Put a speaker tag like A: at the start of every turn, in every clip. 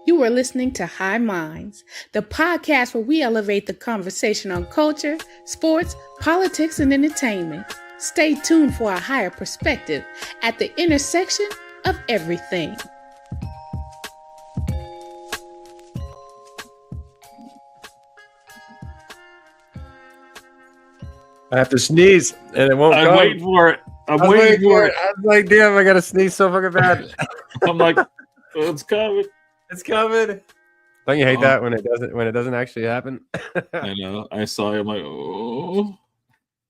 A: You are listening to High Minds, the podcast where we elevate the conversation on culture, sports, politics, and entertainment. Stay tuned for a higher perspective at the intersection of everything.
B: I have to sneeze, and it won't come.
C: I'm waiting for it. I'm waiting for it.
B: I was like, damn, I got to sneeze so fucking bad.
C: I'm like, it's coming.
B: It's coming. Don't you hate that when it doesn't actually happen?
C: I know. I saw it. I'm like, oh.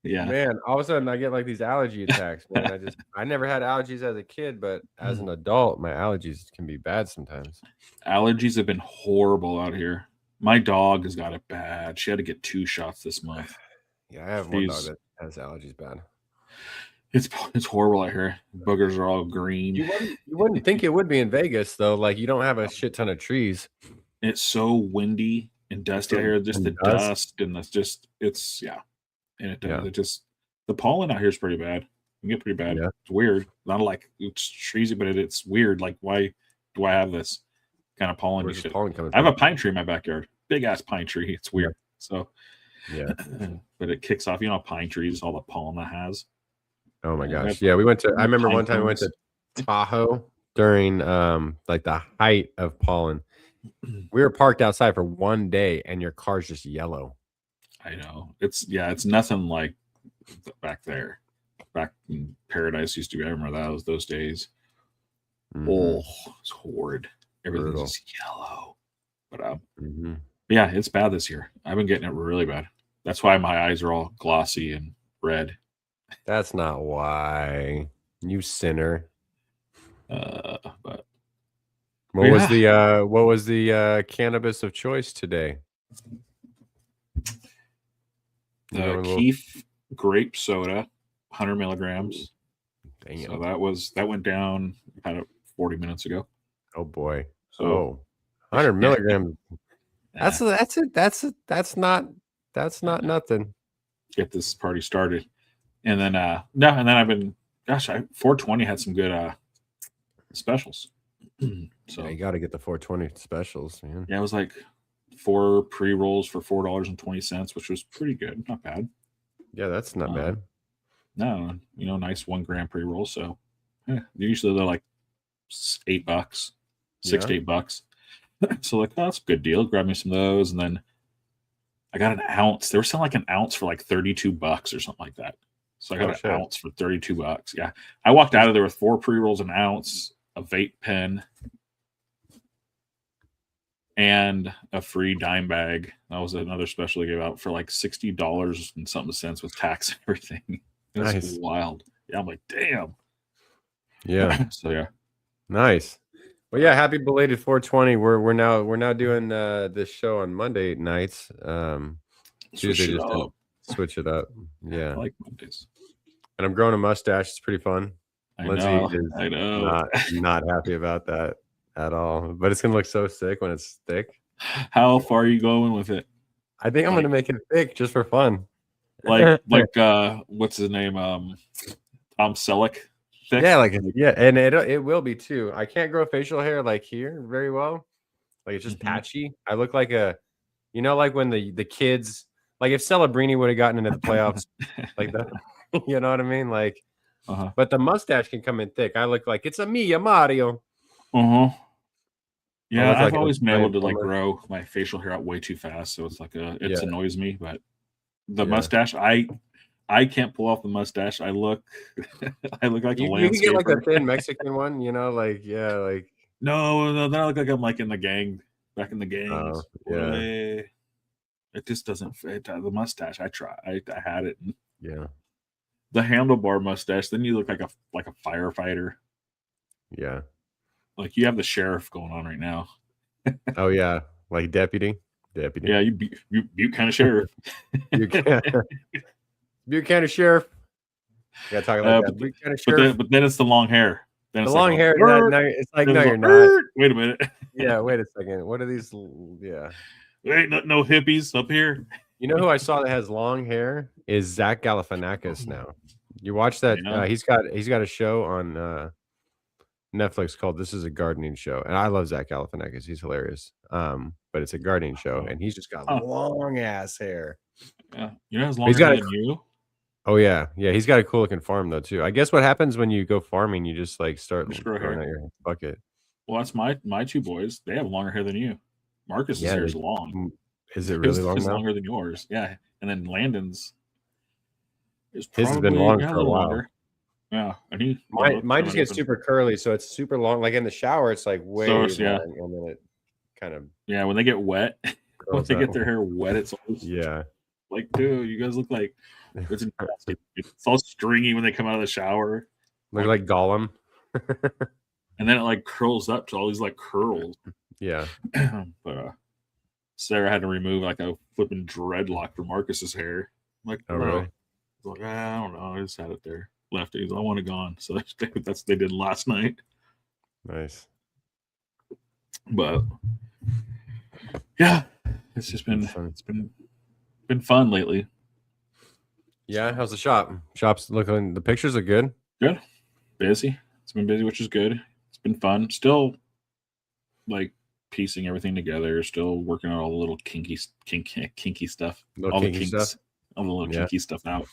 C: Yeah.
B: Man, all of a sudden I get like these allergy attacks, man. I never had allergies as a kid, but as an adult, my allergies can be bad sometimes.
C: Allergies have been horrible out here. My dog has got it bad. She had to get 2 shots this month.
B: Yeah, I have one dog that has allergies bad.
C: It's horrible out here. Boogers are all green.
B: You wouldn't think it would be in Vegas though. Like you don't have a shit ton of trees.
C: It's so windy and dusty out here. Just the dust and the pollen out here is pretty bad. You get pretty bad. Yeah. It's weird. Not like it's treesy, but it's weird. Like why do I have this kind of pollen? I have a pine tree in my backyard. Big ass pine tree. It's weird. So yeah, but it kicks off. You know, pine trees, all the pollen that has.
B: Oh my gosh. Yeah, I remember one time we went to Tahoe during like the height of pollen. We were parked outside for one day and your car's just yellow.
C: I know. It's nothing like back there. Back in Paradise used to be. I remember those days. Mm-hmm. Oh, it's horrid. Everything's just yellow. But yeah, it's bad this year. I've been getting it really bad. That's why my eyes are all glossy and red.
B: That's not why, you sinner.
C: But
B: what was the cannabis of choice today?
C: The Keef grape soda, 100 milligrams. Damn. So that went down about 40 minutes ago.
B: Oh boy. So 100 milligrams. That's not nothing.
C: Get this party started. And then I've been 420 had some good specials. So
B: yeah, you got to get the 420 specials, man.
C: Yeah, it was like 4 pre-rolls for $4.20, which was pretty good. Not bad.
B: Yeah, that's not bad.
C: No, nice 1 gram pre-roll. So usually they're like $8, $6 to $8. So like, that's a good deal. Grab me some of those, and then I got an ounce. They were selling like an ounce for like $32 or something like that. So I got an ounce for $32. Yeah. I walked out of there with 4 pre-rolls, an ounce, a vape pen, and a free dime bag. That was another special they gave out for like $60 and something cents with tax and everything. It's wild. Yeah, I'm like, damn.
B: Yeah.
C: So yeah.
B: Nice. Well, yeah, happy belated 420. We're now doing this show on Monday nights. Tuesday switch it up. Yeah.
C: I like Mondays.
B: And I'm growing a mustache. It's pretty fun. Lindsay
C: I know.
B: Not happy about that at all. But it's gonna look so sick when it's thick.
C: How far are you going with it?
B: I think I'm gonna make it thick just for fun.
C: Like what's his name? Tom Selleck. Thick?
B: Yeah, and it will be too. I can't grow facial hair like here very well. Like it's just patchy. I look like like when the kids, like if Celebrini would have gotten into the playoffs like that. You know what I mean? Like, but the mustache can come in thick. I look like it's a Mia Mario.
C: Yeah, I've always been able to like grow my facial hair out way too fast, so it's like annoys me. But the mustache, I can't pull off the mustache. I look like a landscaper. You can
B: get like a thin Mexican one, No,
C: then I look like I'm like in the gang, back in the gangs. It just doesn't fit. The mustache, I had it.
B: Yeah.
C: The handlebar mustache, then you look like a firefighter.
B: Yeah.
C: Like you have the sheriff going on right now.
B: Oh yeah, like deputy.
C: Yeah, you Butte sheriff.
B: Butte sheriff. You gotta talk like that. Butte sheriff.
C: But then it's the long hair.
B: Then the long hair. It's like no, you're not.
C: Wait a minute.
B: Yeah, wait a second. What are these? Yeah.
C: There ain't no hippies up here.
B: You know who I saw that has long hair is Zach Galifianakis now. You watch that? He's got a show on Netflix called This Is a Gardening Show, and I love Zach Galifianakis. He's hilarious. But it's a gardening show, and he's just got long ass hair.
C: Yeah, you know, has longer hair than you.
B: Oh yeah, he's got a cool looking farm though too. I guess what happens when you go farming, you just like start growing out your bucket.
C: Well, that's my two boys. They have longer hair than you. Marcus's hair is long.
B: Is it really long?
C: It's longer than yours. Yeah, and then Landon's is
B: his has been long for a while.
C: Longer. Yeah, and
B: mine just gets super curly, so it's super long. Like in the shower, it's like way long, and then it kind of
C: when they get wet, when they get their hair wet, it's always like, dude, you guys look like it's all stringy when they come out of the shower.
B: Look like Gollum,
C: and then it like curls up to all these like curls.
B: Yeah,
C: but Sarah had to remove like a flipping dreadlock for Marcus's hair. I'm like,
B: oh really?
C: I was like, I don't know, I just had it there. Left it. I want it gone. So that's what they did last night.
B: Nice.
C: But yeah, it's just been been fun lately.
B: Yeah, how's the shop? Shop's looking. The pictures are good.
C: Good. Busy. It's been busy, which is good. It's been fun. Still like piecing everything together. Still working on all the little kinky stuff. All the kinky stuff out.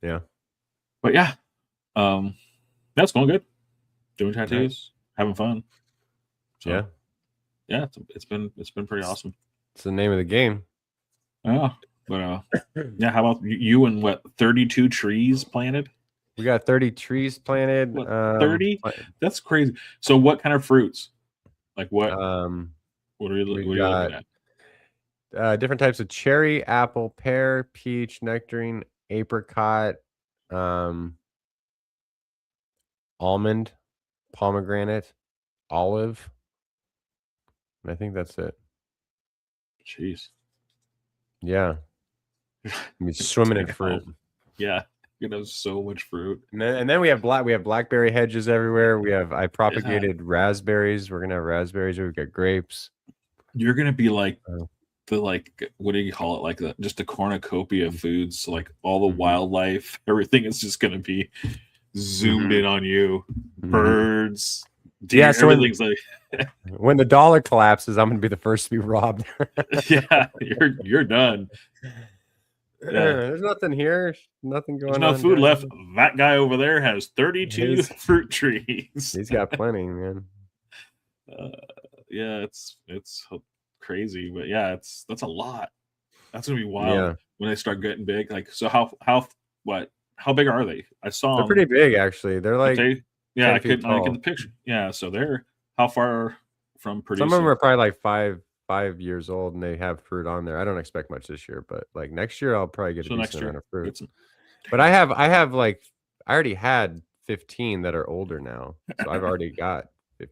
B: Yeah.
C: But yeah, that's going good. Doing tattoos, having fun. So, yeah, it's been pretty awesome.
B: It's the name of the game.
C: Yeah, but yeah. How about you and 32 trees planted?
B: We got 30 trees planted.
C: 30? That's crazy. So, what kind of fruits? Like what? What are you looking at?
B: Different types of cherry, apple, pear, peach, nectarine, apricot. Almond, pomegranate, olive. And I think that's it.
C: Jeez.
B: Yeah. I mean, swimming in fruit.
C: Yeah. You know, so much fruit.
B: And then we have blackberry hedges everywhere. I propagated raspberries. We're gonna have raspberries. We've got grapes.
C: You're gonna be like what do you call it? Like just a cornucopia of foods. So like all the wildlife, everything is just gonna be zoomed in on you. Birds, deer,
B: so
C: everything's like
B: when the dollar collapses, I'm gonna be the first to be robbed.
C: Yeah, you're done.
B: Yeah. There's nothing here. Nothing going on.
C: There's no food left. That guy over there has 32 fruit trees.
B: He's got plenty, man.
C: Yeah, it's crazy, but yeah, that's a lot. That's gonna be wild when they start getting big. Like, so how big are they? I saw
B: they're pretty big actually. They're like
C: I get the picture. Yeah, so they're how far from producing?
B: Some of them are probably like 5 years old, and they have fruit on there. I don't expect much this year, but like next year I'll probably get a decent amount of fruit. But I already had 15 that are older now, so I've already got.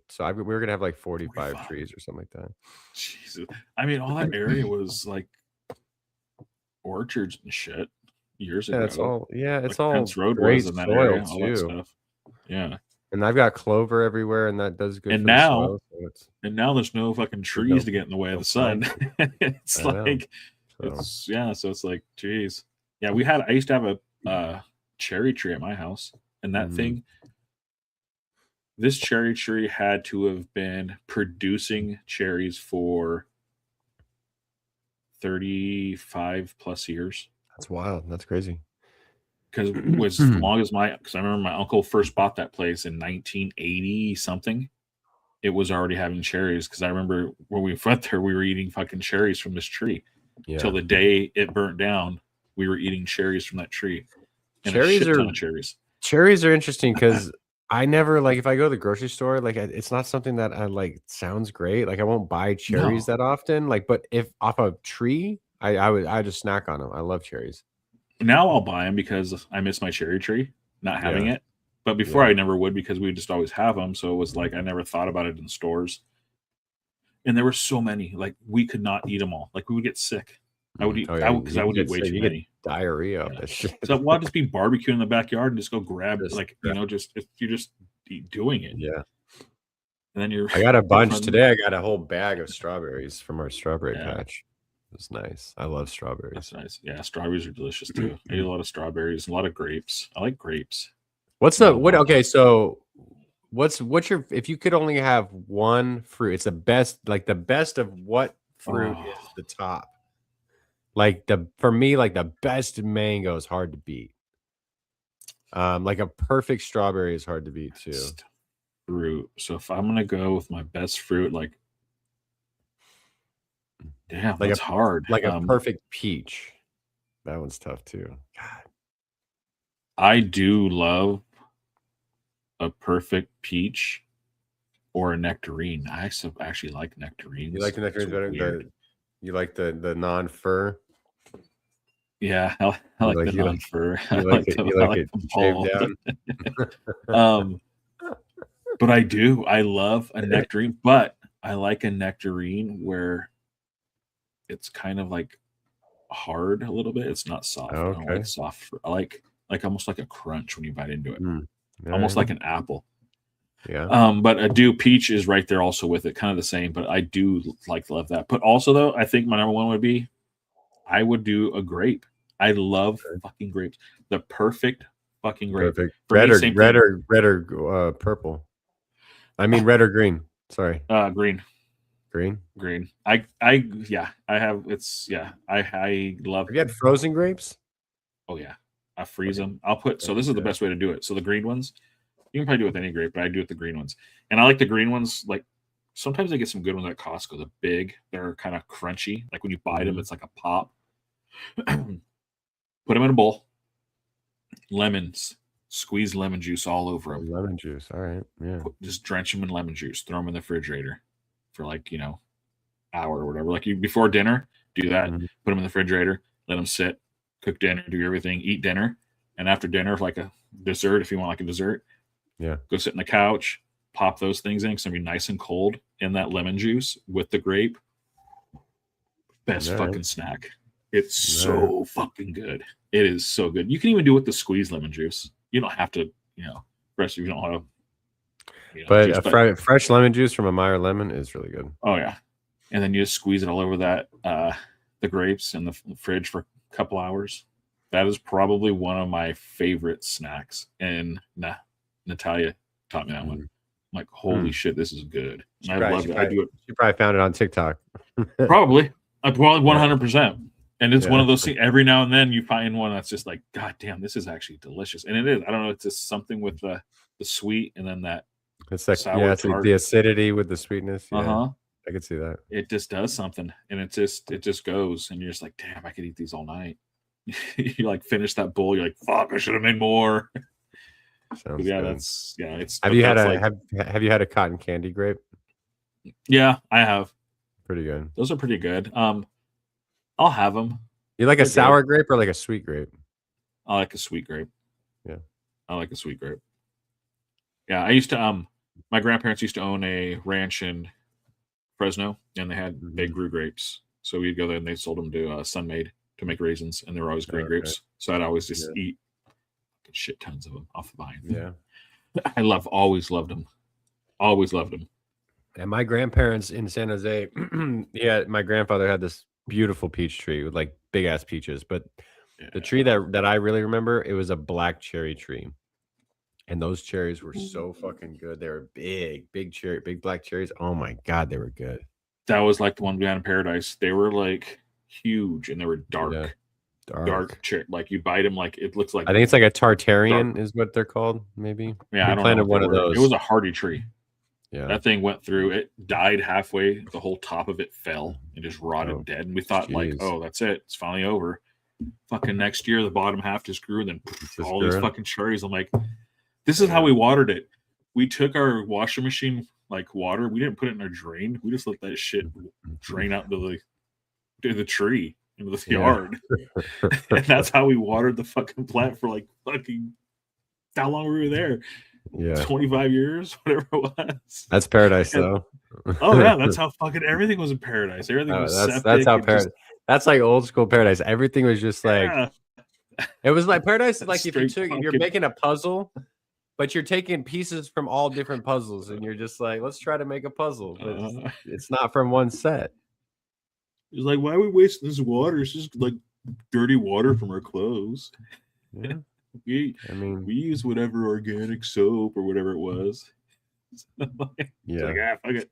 B: So we're gonna have like 45 trees or something like that.
C: Jesus, I mean, all that area was like orchards and shit years ago.
B: It's all
C: Prince Road
B: great
C: was in that
B: soil
C: area, all that
B: too.
C: stuff. Yeah,
B: and I've got clover everywhere, and that does good.
C: And now, now there's no fucking trees to get in the way of the sun. It's like, so it's like, geez, yeah. I used to have a cherry tree at my house, and that thing. This cherry tree had to have been producing cherries for 35 plus years.
B: That's wild. That's crazy.
C: Because it was as long as because I remember my uncle first bought that place in 1980 something. It was already having cherries. Because I remember when we went there, we were eating fucking cherries from this tree. Till the day it burnt down, we were eating cherries from that tree. And cherries
B: are interesting because I never if I go to the grocery store, it's not something that I like sounds great. Like I won't buy cherries that often. But if off a tree, I just snack on them. I love cherries.
C: Now I'll buy them because I miss my cherry tree not having it. But before I never would because we would just always have them. So it was like I never thought about it in stores. And there were so many. Like we could not eat them all. Like we would get sick. I would eat because I would eat way too many.
B: Diarrhea of that shit.
C: So why just be barbecuing in the backyard and just go grab you're just doing it.
B: Yeah.
C: And then
B: I got a bunch today. I got a whole bag of strawberries from our strawberry patch. It was nice. I love strawberries.
C: That's nice. Yeah, strawberries are delicious too. I eat a lot of strawberries, a lot of grapes. I like grapes.
B: Okay, so what's your if you could only have one fruit, it's the best of what fruit is the top? Like for me, like the best mango is hard to beat. Like a perfect strawberry is hard to beat too.
C: Best fruit. So if I'm gonna go with my best fruit, like damn,
B: Like
C: that's hard.
B: Like a perfect peach. That one's tough too. God.
C: I do love a perfect peach or a nectarine. I actually like nectarines.
B: You like the nectarines better? You like the non-fur?
C: Yeah, I like the non-fur.
B: You like it shaved down?
C: But I love a nectarine, but I like a nectarine where it's kind of like hard a little bit. It's not soft.
B: Oh,
C: I don't like soft. I like almost like a crunch when you bite into it. Almost like an apple.
B: Yeah.
C: But I do peach is right there also with it, kind of the same. But I do love that. But also though, I think my number one would be I would do a grape. I love fucking grapes. The perfect fucking grape.
B: Perfect. Red or purple. I mean red or green. Sorry.
C: Green.
B: Green.
C: I have I love.
B: Have you had frozen grapes?
C: Oh yeah. I freeze them. I'll put this is the best way to do it. So the green ones, you can probably do it with any grape, but I do it with the green ones. And I like the green ones, like sometimes I get some good ones at Costco. The big, they're kind of crunchy. Like when you bite them, it's like a pop. Put them in a bowl. Lemons. Squeeze lemon juice all over them.
B: Lemon juice. All right. Yeah.
C: Just drench them in lemon juice. Throw them in the refrigerator for like, hour or whatever. Like before dinner, do that. Put them in the refrigerator. Let them sit. Cook dinner. Do everything. Eat dinner. And after dinner, like a dessert, if you want like a dessert, go sit on the couch. Pop those things in. It's going to be nice and cold in that lemon juice with the grape. Best fucking snack. It's so fucking good. It is so good. You can even do it with the squeezed lemon juice. You don't have to, fresh. You don't want to.
B: But fresh lemon juice from a Meyer lemon is really good.
C: Oh yeah, and then you just squeeze it all over that the grapes in the fridge for a couple hours. That is probably one of my favorite snacks. And Natalia taught me that one. I'm like, holy shit, this is good. I love it. I do it.
B: You probably found it on TikTok.
C: Probably 100%. And it's one of those things. Every now and then you find one that's just like, God damn, this is actually delicious. And it is. I don't know. It's just something with the sweet and then that.
B: It's like it's like the acidity with the sweetness. Yeah, I could see that.
C: It just does something, and it just goes, and you're just like, damn, I could eat these all night. You like finish that bowl, you're like, fuck, I should have made more.
B: Sounds
C: good. It's.
B: Have you had a cotton candy grape?
C: Yeah, I have.
B: Pretty good.
C: Those are pretty good. I'll have them.
B: You like a sour grape or like a sweet grape?
C: I like a sweet grape.
B: Yeah,
C: I like a sweet grape. Yeah, I used to. My grandparents used to own a ranch in Fresno, and they grew grapes. So we'd go there, and they sold them to Sunmaid to make raisins, and they were always green grapes. So I'd always just eat shit tons of them off the vine.
B: Yeah,
C: always loved them. Always loved them.
B: And my grandparents in San Jose, my grandfather had this beautiful peach tree with like big ass peaches, but the tree that I really remember, it was a black cherry tree. And those cherries were so fucking good. They were big black cherries. Oh my God, they were good.
C: That was like the one down in Paradise. They were like huge and they were dark. Dark cherry. Like you bite them, like it looks like.
B: I think it's like a Tartarian is what they're called, maybe.
C: Yeah, I don't know.
B: One of those.
C: It was a hardy tree.
B: Yeah,
C: that thing went through. It died halfway. The whole top of it fell and just rotted dead. And we thought like, oh, that's it. It's finally over. Fucking next year, the bottom half just grew, and then all these fucking cherries. I'm like. This is how we watered it. We took our washing machine like water. We didn't put it in our drain. We just let that shit drain out into the tree, into the yard. And that's how we watered the fucking plant for like fucking how long were we there?
B: Yeah.
C: 25 years, whatever it was.
B: That's paradise though.
C: Oh yeah, that's how fucking everything was in paradise. Everything was septic.
B: That's how paradise. That's like old school paradise. Everything was just like it was like paradise is like if you're making a puzzle. But you're taking pieces from all different puzzles, and you're just like, let's try to make a puzzle. But it's not from one set.
C: It's like, why are we wasting this water? It's just like dirty water from our clothes.
B: Yeah.
C: We use whatever organic soap or whatever it was.
B: Yeah.
C: Fuck it.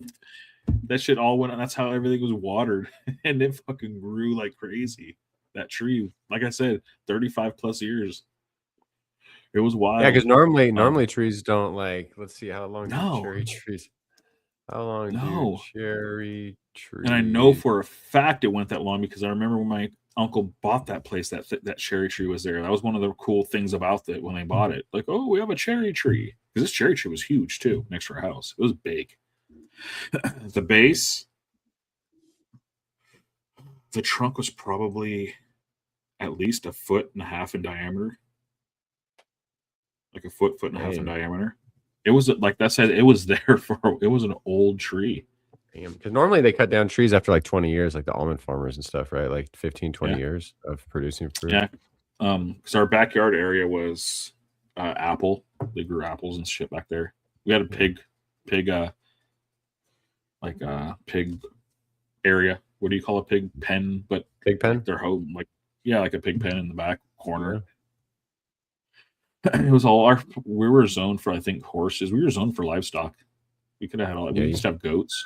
C: That shit all went on. That's how everything was watered, and it fucking grew like crazy. That tree, like I said, 35 plus years. It was wild.
B: Yeah, because normally trees don't like. Let's see, how long do
C: No.
B: cherry trees? How long do
C: No.
B: cherry trees?
C: And I know for a fact it went that long because I remember when my uncle bought that place, that cherry tree was there. That was one of the cool things about it when they bought it. Like, oh, we have a cherry tree. Because this cherry tree was huge too, next to our house. It was big. The base, the trunk was probably at least 1.5 feet in diameter. Like a foot and a half in diameter. It was like that said, it was there for it was an old tree.
B: Because normally they cut down trees after like 20 years, like the almond farmers and stuff, right? Like 15, 20 years of producing fruit.
C: Yeah. Because our backyard area was apple. They grew apples and shit back there. We had a pig area. What do you call a pig pen? But
B: pig pen?
C: Like their home, like a pig pen in the back corner. Yeah. It was all we were zoned for, I think, horses. We were zoned for livestock. We could have had all. We used to have goats.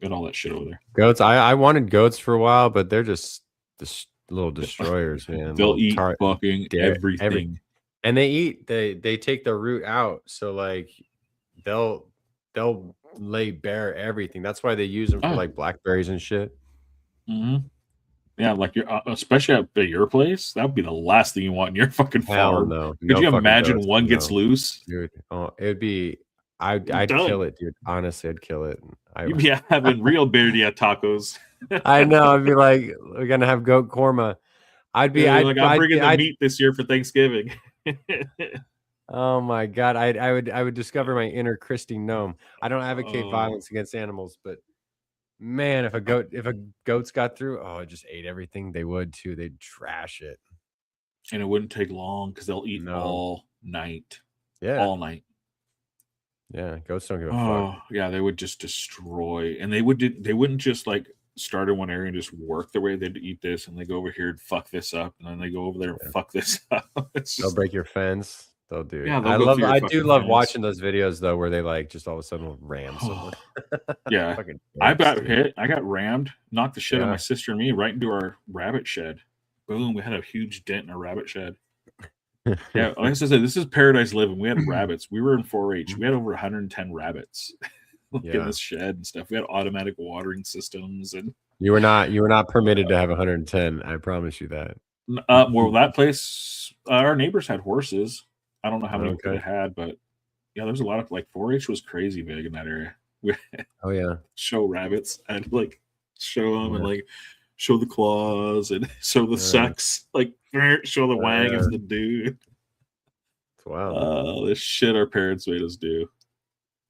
C: Got all that shit over there.
B: Goats. I wanted goats for a while, but they're just little destroyers, man.
C: They'll eat fucking everything.
B: And they take the root out, so like they'll lay bare everything. That's why they use them for like blackberries and shit.
C: Mm-hmm. Yeah, like especially at your place, that would be the last thing you want in your fucking farm.
B: No.
C: Could you imagine one gets loose?
B: Dude, it would be. I'd kill it, dude. Honestly, I'd kill it.
C: You'd be having real birria tacos.
B: I know. I'd be like, we're gonna have goat korma. I'm
C: bringing the meat this year for Thanksgiving.
B: Oh my god, I would discover my inner Christy gnome. I don't advocate violence against animals, but man, if a goat's got through, I just ate everything. They would too. They'd trash it,
C: and it wouldn't take long because they'll eat all night.
B: Yeah,
C: all night.
B: Yeah, goats don't give a fuck.
C: Yeah, they would just destroy, and they wouldn't just like start in one area and just work their way. They'd eat this, and they go over here and fuck this up, and then they go over there and fuck this up.
B: They'll break your fence. They'll do.
C: Yeah,
B: I do love watching those videos though, where they like just all of a sudden will ram someone.
C: Yeah, I got hit. I got rammed, knocked the shit out of my sister and me right into our rabbit shed. Boom! We had a huge dent in our rabbit shed. Yeah, like I said, this is paradise living. We had rabbits. We were in 4-H. We had over 110 rabbits in this shed and stuff. We had automatic watering systems, and
B: you were not permitted to have 110. I promise you that.
C: Well, that place, our neighbors had horses. I don't know how many they had, but yeah, there's a lot of like 4-H was crazy big in that area. We show rabbits and like show them and like show the claws and show the sex, like show the wang of the dude.
B: Wow.
C: Oh, this shit our parents made us do.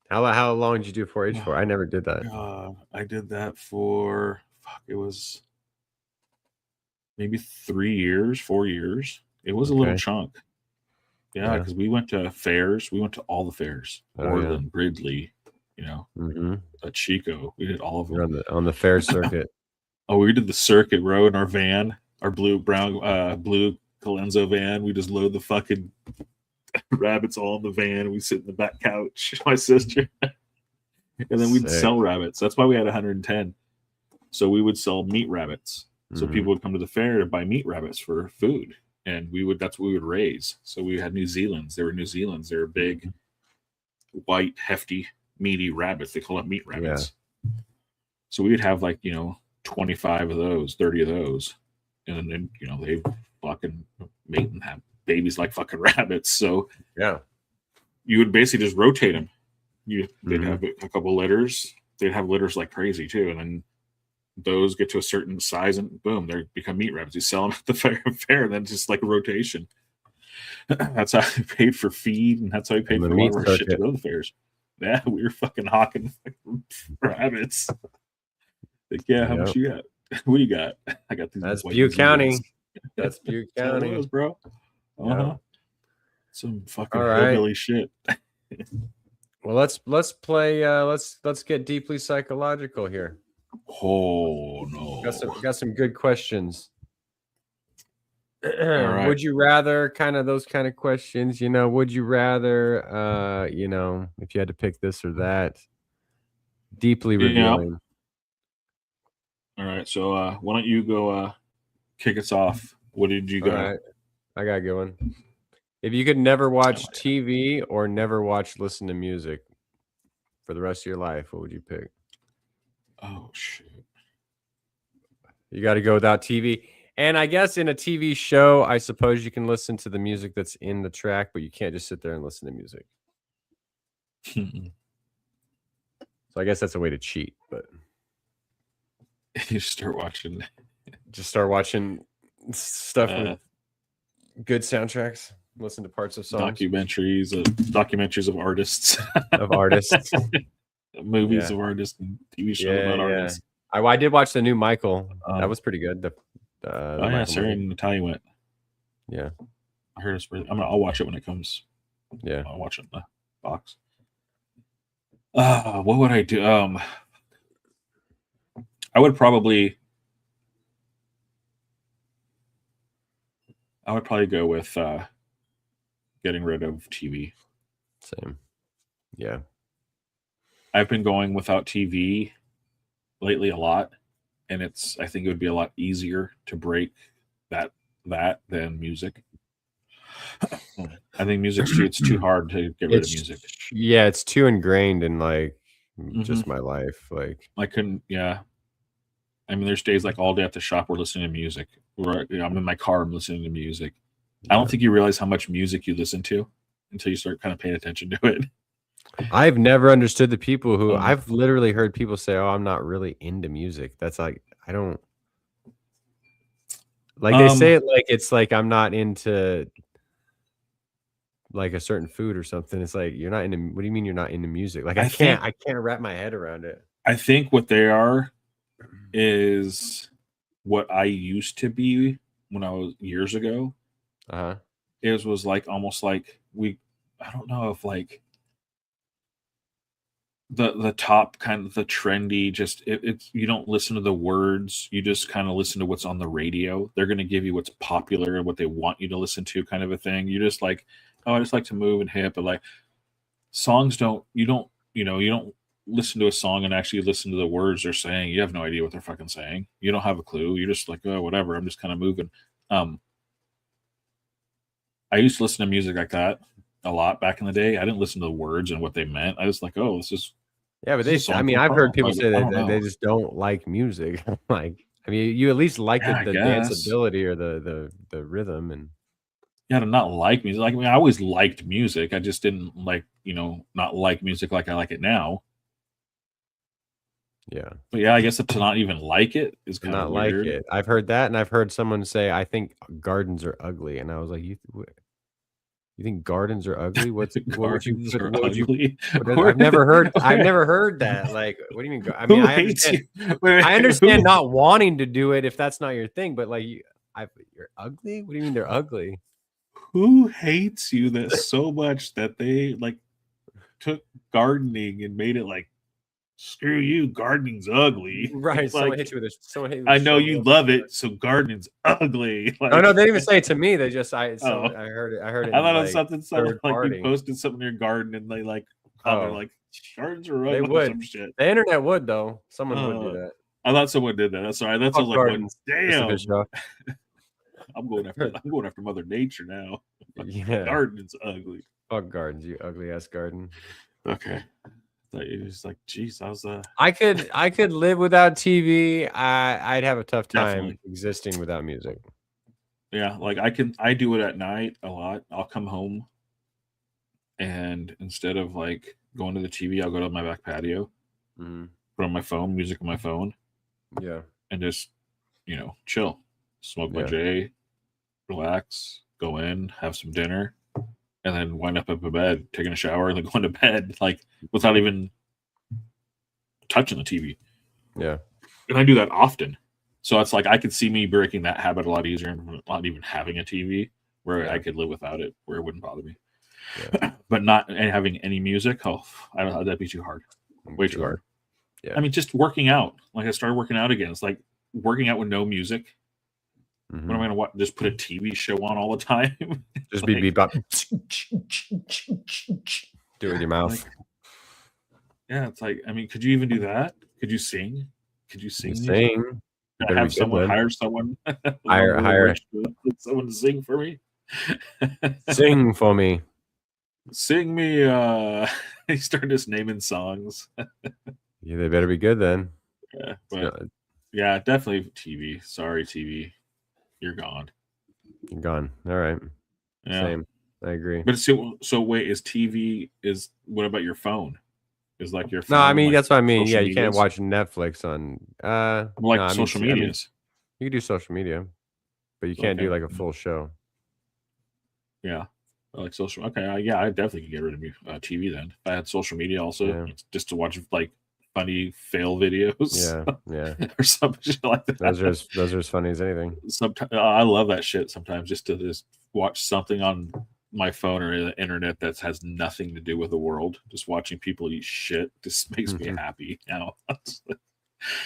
B: How long did you do 4-H for? I never did that.
C: I did that for it was maybe 3 years, 4 years. It was a little chunk. Yeah, because we went to fairs. We went to all the fairs. Orland, Gridley, Chico. We did all of them.
B: On the fair circuit.
C: We did the circuit row in our van, our blue Colenso van. We just load the fucking rabbits all in the van. We sit in the back couch, my sister. And then we'd sell rabbits. That's why we had 110. So we would sell meat rabbits. So people would come to the fair to buy meat rabbits for food. And that's what we would raise. So we had New Zealands. They were New Zealands. They were big, white, hefty, meaty rabbits. They call it meat rabbits. Yeah. So we would have 25 of those, 30 of those. And then, they fucking mate and have babies like fucking rabbits. So
B: yeah,
C: you would basically just rotate them. They'd have a couple litters. They'd have litters like crazy too. And then those get to a certain size and boom, they become meat rabbits. You sell them at the fair, and then just like a rotation. That's how we paid for feed, and that's how we paid for all of our shit to go to the fairs. Yeah, we were fucking hawking rabbits. Like, how much you got? What do you got? I got these.
B: That's Butte County. That's Butte County,
C: bro. Some fucking hillbilly shit.
B: Well, let's play. Let's get deeply psychological here.
C: Oh no!
B: Got some good questions.
C: right.
B: Would you rather, kind of those kind of questions, would you rather, if you had to pick this or that, deeply
C: Yeah.
B: revealing.
C: All right. So why don't you go kick us off? What did you
B: All
C: got?
B: right. I got a good one. If you could never watch TV or never listen to music for the rest of your life, what would you pick?
C: Oh shit.
B: You got to go without TV. And I guess in a TV show, I suppose you can listen to the music that's in the track, but you can't just sit there and listen to music. So I guess that's a way to cheat, but
C: you start watching.
B: Just start watching stuff with good soundtracks. Listen to parts of songs.
C: Documentaries of artists. Movies of artists and TV shows about artists.
B: I did watch the new Michael. That was pretty good.
C: Sarah and Natalia went.
B: Yeah.
C: I heard it's really, I'll watch it when it comes.
B: Yeah.
C: I'll watch it in the box. What would I do? I would probably go with getting rid of TV.
B: Same. Yeah.
C: I've been going without TV lately a lot, and I think it would be a lot easier to break that than music. I think it's too hard to get rid of music.
B: Yeah, it's too ingrained in just my life.
C: I couldn't. Yeah, I mean, there's days all day at the shop we're listening to music. I'm in my car, I'm listening to music. I don't think you realize how much music you listen to until you start kind of paying attention to it.
B: I've never understood the people who I've literally heard people say, "Oh, I'm not really into music." That's I don't they say it like it's like I'm not into a certain food or something. It's like, you're not into. What do you mean you're not into music? I can't wrap my head around it.
C: I think what they are is what I used to be when I was years ago. It was almost like I don't know if the top kind of the trendy, just it's you don't listen to the words, you just kind of listen to what's on the radio. They're going to give you what's popular and what they want you to listen to, kind of a thing. You just I just like to move and hip, but songs you don't listen to a song and actually listen to the words they're saying. You have no idea what they're fucking saying. You don't have a clue. You're just oh, whatever, I'm just kind of moving. I used to listen to music like that a lot back in the day. I didn't listen to the words and what they meant. I was oh, this is.
B: Yeah, but I've heard people say that they just don't like music. You at least like the danceability or the rhythm and.
C: Yeah, to not like music. I always liked music. I just didn't not like music like I like it now.
B: Yeah.
C: But yeah, I guess to not even like it is kind of weird.
B: Like it. I've heard that, and I've heard someone say, "I think gardens are ugly," and I was like, "You think gardens are ugly? What would you? I've never heard that. What do you mean? I mean, I understand not wanting to do it if that's not your thing, but you're ugly. What do you mean they're ugly?
C: Who hates you that so much that they took gardening and made it screw you, gardening's ugly.
B: Right. Someone hits you with a
C: I know you love it, so gardening's ugly.
B: No, they didn't even say it to me. They just I heard it. I heard it.
C: I thought it was something you posted something in your garden and they comment gardens are ugly.
B: They would.
C: Some shit.
B: The internet would though. Someone would do that.
C: I thought someone did that. That's all right. That's damn. I'm going after Mother Nature now.
B: Yeah.
C: Garden's ugly.
B: Fuck gardens, you ugly ass garden.
C: Okay. I thought it was geez, I was
B: I could live without TV. I'd have a tough time existing without music.
C: Yeah, I do it at night a lot. I'll come home and instead of going to the TV, I'll go to my back patio, put on my phone, music on my phone.
B: Yeah.
C: And just, chill. Smoke my J, relax, go in, have some dinner, and then wind up in bed, taking a shower, and then going to bed, without even touching the TV.
B: Yeah.
C: And I do that often. So it's I could see me breaking that habit a lot easier and not even having a TV where I could live without it, where it wouldn't bother me. Yeah. But not having any music, I don't know, that'd be too hard. Way too hard. Yeah. I mean, just working out. I started working out again. It's working out with no music.
B: Mhm.
C: What am I gonna watch? Just put a TV show on all the time?
B: Just
C: Like-
B: beep bop. Do it with your mouth.
C: Like, yeah, it's like, I mean, could you even do that? Could you sing? Could you sing?
B: You
C: music?
B: sing.
C: Could I
B: Better be
C: have
B: good
C: someone
B: then.
C: hire someone?
B: Hire
C: someone to sing for me.
B: sing for me.
C: Sing me. He started just naming songs.
B: Yeah, they better be good then.
C: Yeah, but yeah, definitely TV. Sorry, TV, you're gone.
B: You're gone. All right.
C: Yeah.
B: Same. I agree.
C: But so wait, is TV is what about your phone? Is like your phone?
B: No, I mean
C: like
B: that's what I mean.
C: social
B: Yeah, you can't
C: medias?
B: watch Netflix on
C: Like
B: no, I mean,
C: social
B: I mean,
C: medias.
B: you can do social media, but you can't do like a full show.
C: Yeah, like social. Okay, yeah, I definitely could get rid of TV then. If I had social media also, just to watch like funny fail videos.
B: Yeah,
C: or some shit like that.
B: Those are as funny as anything.
C: Sometimes I love that shit. Sometimes just to just watch something on my phone or the internet that has nothing to do with the world. Just watching people eat shit just makes me happy. You know,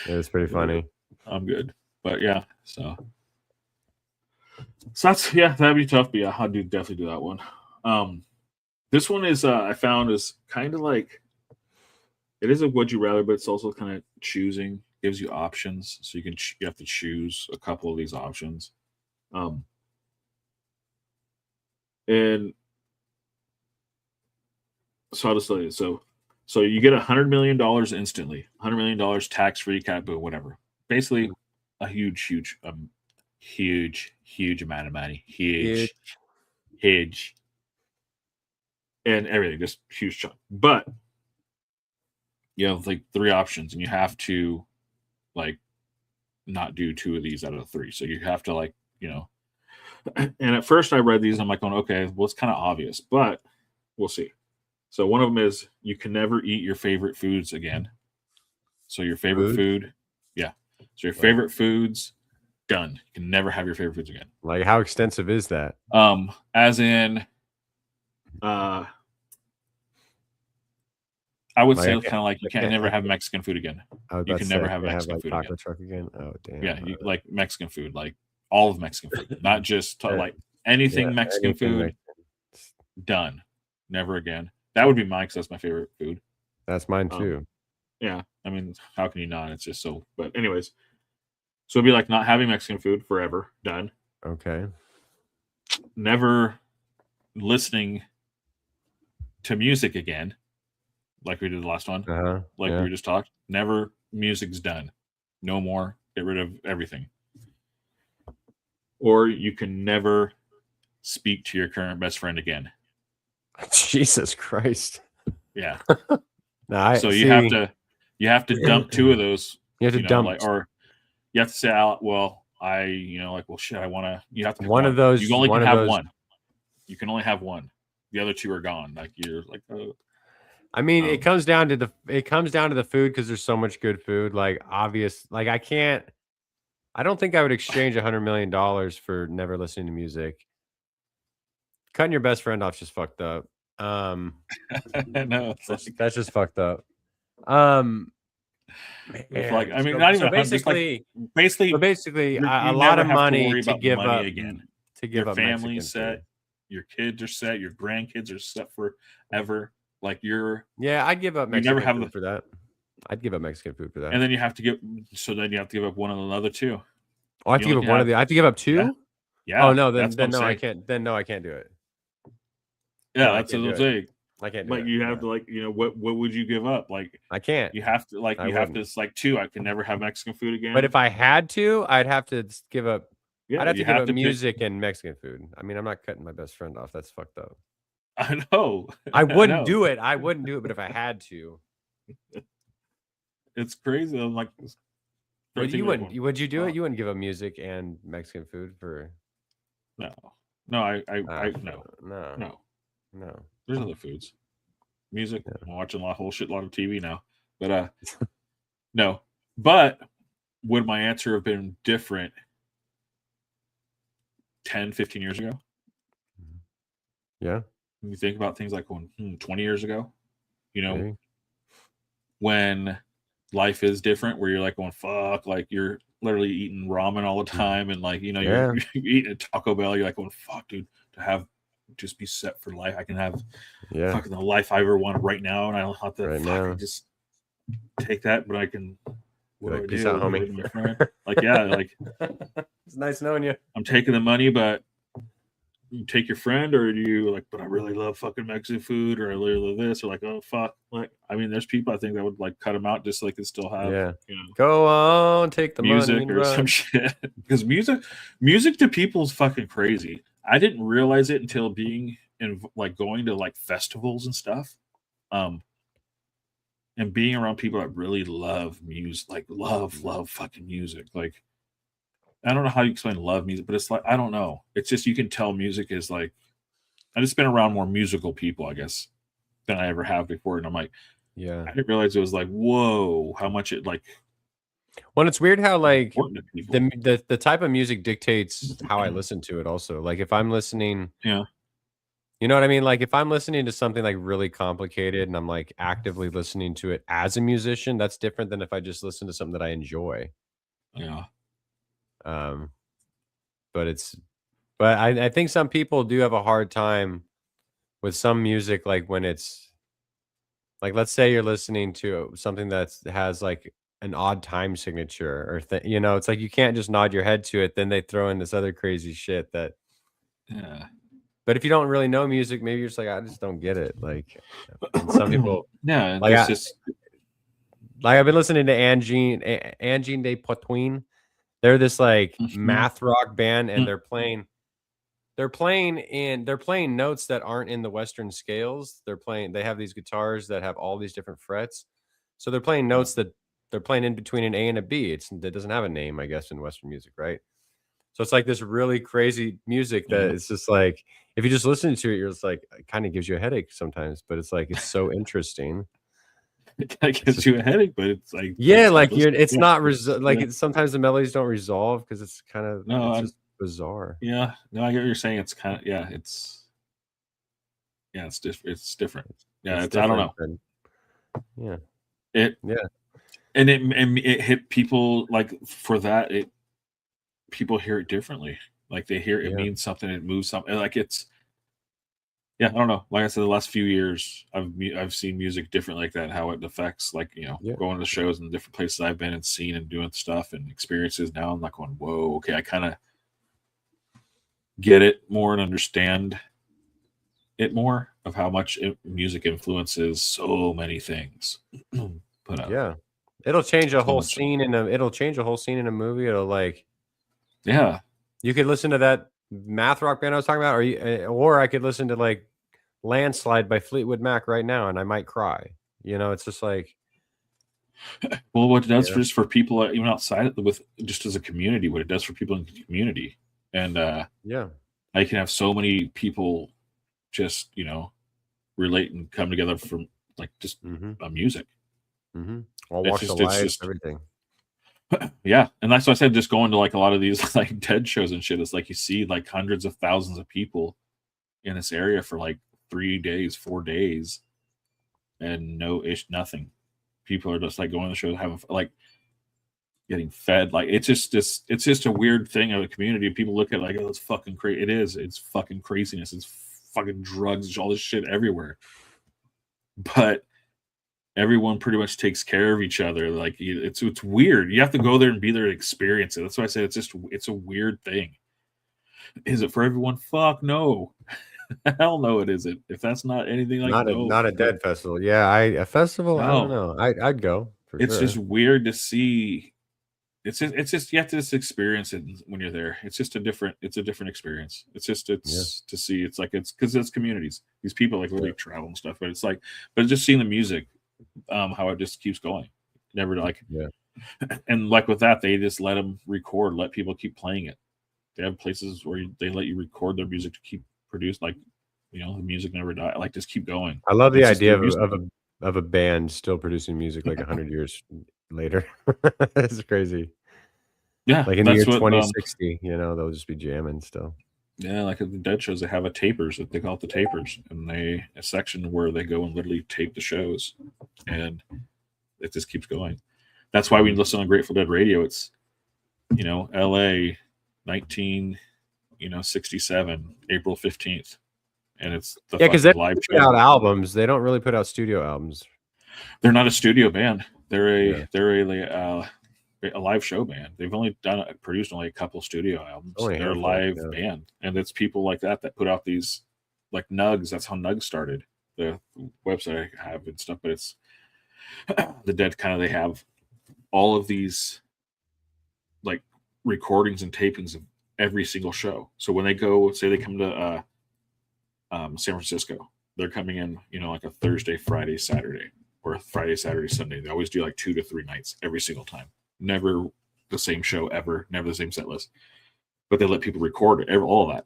B: it's pretty funny.
C: I'm good, but yeah, so that's that'd be tough. But yeah, I'd definitely do that one. This one is I found is kind of like it is a would you rather, but it's also kind of choosing. Gives you options, so you have to choose a couple of these options. And so I'll just tell you. So you get $100 million instantly, $100 million tax free, cat boo, whatever. Basically, a huge amount of money, huge, and everything, just huge chunk. But you have like 3 options, and you have to like not do 2 of these out of the 3. So you have to like, you know. And at first I read these, and I'm like going, okay, well, it's kind of obvious, but we'll see. So one of them is you can never eat your favorite foods again. So your favorite food, yeah. So your favorite foods, done. You can never have your favorite foods again.
B: Like, how extensive is that?
C: As in, I would say kind of like you can't never have Mexican food again.
B: You can never
C: have Mexican food
B: taco
C: again.
B: truck again. Oh damn.
C: Yeah, you like Mexican food, like all of Mexican food, not just like anything Mexican food. Done, never again. That would be mine because that's my favorite food.
B: That's mine too.
C: Yeah, I mean, how can you not? It's just so. But anyways, so it'd be like not having Mexican food forever. Done.
B: Okay.
C: Never listening to music again, like we did the last one. We just talked. Never, music's done. No more. Get rid of everything. Or you can never speak to your current best friend again.
B: Jesus Christ.
C: Yeah.
B: So
C: you have to dump 2 of those.
B: You have to dump,
C: or you have to say out. Well, well, shit. I want to. You have to
B: one of those.
C: You only can have one. You can only have one. The other 2 are gone. Like you're like.
B: I mean, it comes down to the food because there's so much good food. Like obvious. Like I don't think I would exchange $100 million for never listening to music. Cutting your best friend off just fucked up.
C: No,
B: that's just fucked up.
C: Not even basically
B: a lot of money to give up
C: again.
B: To give
C: your
B: up
C: family set, your kids are set, your grandkids are set forever. Like
B: I'd give up Mexican food for that. I'd give up Mexican food for that.
C: And then you have to give up one of the other 2.
B: Oh, I have to give up one of the. I have to give up 2.
C: Yeah.
B: Oh no, then no, I can't. Then no, I can't do it.
C: Yeah, that's what I'm saying.
B: I can't do
C: like
B: it.
C: You have to what would you give up? Like
B: I can't.
C: You have to it's like 2. I can never have Mexican food again.
B: But if I had to, I'd have to give up.
C: Yeah,
B: I'd have to give up music and Mexican food. I mean, I'm not cutting my best friend off. That's fucked up.
C: I know.
B: I wouldn't do it. I wouldn't do it. But if I had to,
C: it's crazy. I'm like,
B: you wouldn't. Would you do it? You wouldn't give up music and Mexican food for?
C: No. No. No. There's other foods. Music. Yeah. I'm watching a whole shitload of TV now. But no. But would my answer have been different 10, 15 years ago?
B: Yeah.
C: When you think about things like 20 years ago,
B: Maybe.
C: when life is different, where you're like going fuck, like you're literally eating ramen all the time, and like you're eating a Taco Bell, you're like going fuck, dude, to have just be set for life. I can have fucking the life I ever want right now, and I don't have to I just take that, but I can. What do I
B: peace
C: do?
B: out, homie.
C: My friend? Like, yeah, like
B: it's nice knowing you.
C: I'm taking the money, but you take your friend, or do you like, but I really love fucking Mexican food, or I really love this, or like, oh fuck, like, I mean, there's people I think that would like cut them out just so they could still have,
B: go on, take the
C: music
B: money
C: or some shit. Because music to people is fucking crazy. I didn't realize it until being in like going to like festivals and stuff, and being around people that really love music, like love fucking music, like. I don't know how you explain love music, but it's like, I don't know. It's just, you can tell music is like, I just been around more musical people, I guess, than I ever have before. And I'm like, I didn't realize it was like, whoa, how much it like.
B: Well, it's weird how like the type of music dictates how I listen to it also. Like if I'm listening, you know what I mean? Like if I'm listening to something like really complicated and I'm like actively listening to it as a musician, that's different than if I just listen to something that I enjoy.
C: Yeah.
B: But I think some people do have a hard time with some music, like when it's like, let's say you're listening to something that has like an odd time signature or it's like you can't just nod your head to it. Then they throw in this other crazy shit that.
C: Yeah.
B: But if you don't really know music, maybe you're just like, I just don't get it. Like some people,
C: like
B: I've been listening to Angine de Poitvin. They're this like math rock band, and they're playing notes that aren't in the Western scales. They have these guitars that have all these different frets. So they're playing notes that they're playing in between an A and a B. That doesn't have a name, I guess, in Western music, right? So it's like this really crazy music that it's just like, if you just listen to it, you're just like, it kind of gives you a headache sometimes, but it's like, it's so interesting.
C: It kind of gives you a headache, but it's like,
B: sometimes the melodies don't resolve because it's kind of just bizarre.
C: Yeah, no, I get what you're saying. It's kind of it's different. Yeah, I don't know. And it hit people like for that. People hear it differently. Like they hear it means something. It moves something. Like it's. Yeah, I don't know. Like I said, the last few years, I've seen music different like that. How it affects, like going to the shows and the different places I've been and seen and doing stuff and experiences. Now I'm like going, whoa, okay, I kind of get it more and understand it more of how much music influences so many things.
B: But it'll change a whole scene in a movie. It'll like, you could listen to that math rock band I was talking about, or I could listen to like Landslide by Fleetwood Mac right now and I might cry. It's just like,
C: well, what it does for people even outside with just as a community, what it does for people in the community, and I can have so many people just relate and come together from like just music.
B: All walks of life, everything.
C: Yeah, and that's why I said just going to like a lot of these like TED shows and shit. It's like you see like hundreds of thousands of people in this area for like 3 days, 4 dads, and nothing. People are just like going to the show, having like getting fed. Like it's just a weird thing of a community. People look at it like, oh, it's fucking crazy. It is. It's fucking craziness. It's fucking drugs, all this shit everywhere. But everyone pretty much takes care of each other. Like it's weird. You have to go there and be there to experience it. That's why I said it's a weird thing. Is it for everyone? Fuck no. Hell no, it isn't. If that's not anything like
B: not a dead festival. Yeah, a festival. No. I don't know. I'd go.
C: It's just weird to see. It's just you have to just experience it when you're there. It's a different experience. It's to see. It's like it's because it's communities. These people like really travel and stuff. But it's like, but just seeing the music. How it just keeps going, never like, and like with that, they just let them record, let people keep playing it. They have places where they let you record their music to keep produce, like the music never die, like just keep going.
B: I love the idea of a band still producing music like 100 years later. It's crazy.
C: Yeah,
B: like in the year 2060, they'll just be jamming still.
C: Yeah, like at the Dead shows, they have they call it the tapers, and a section where they go and literally tape the shows, and it just keeps going. That's why we listen on Grateful Dead radio. It's, L.A. 1967, April 15th, and it's the
B: Yeah, because they
C: live
B: put
C: show.
B: out albums. They don't really put out studio albums.
C: They're not a studio band. They're
B: Yeah.
C: a live show band. They've only produced only a couple studio albums.
B: Only a
C: They're a
B: handful,
C: live
B: yeah.
C: band, and it's people like that put out these, like Nugs. That's how Nugs started. The website I have and stuff, but it's the Dead. Kind of, they have all of these like recordings and tapings of every single show. So when they go, say they come to San Francisco, they're coming in, like a Thursday, Friday, Saturday, or Friday, Saturday, Sunday. They always do like 2 to 3 nights every single time. Never the same show ever, never the same set list. But they let people record all of that.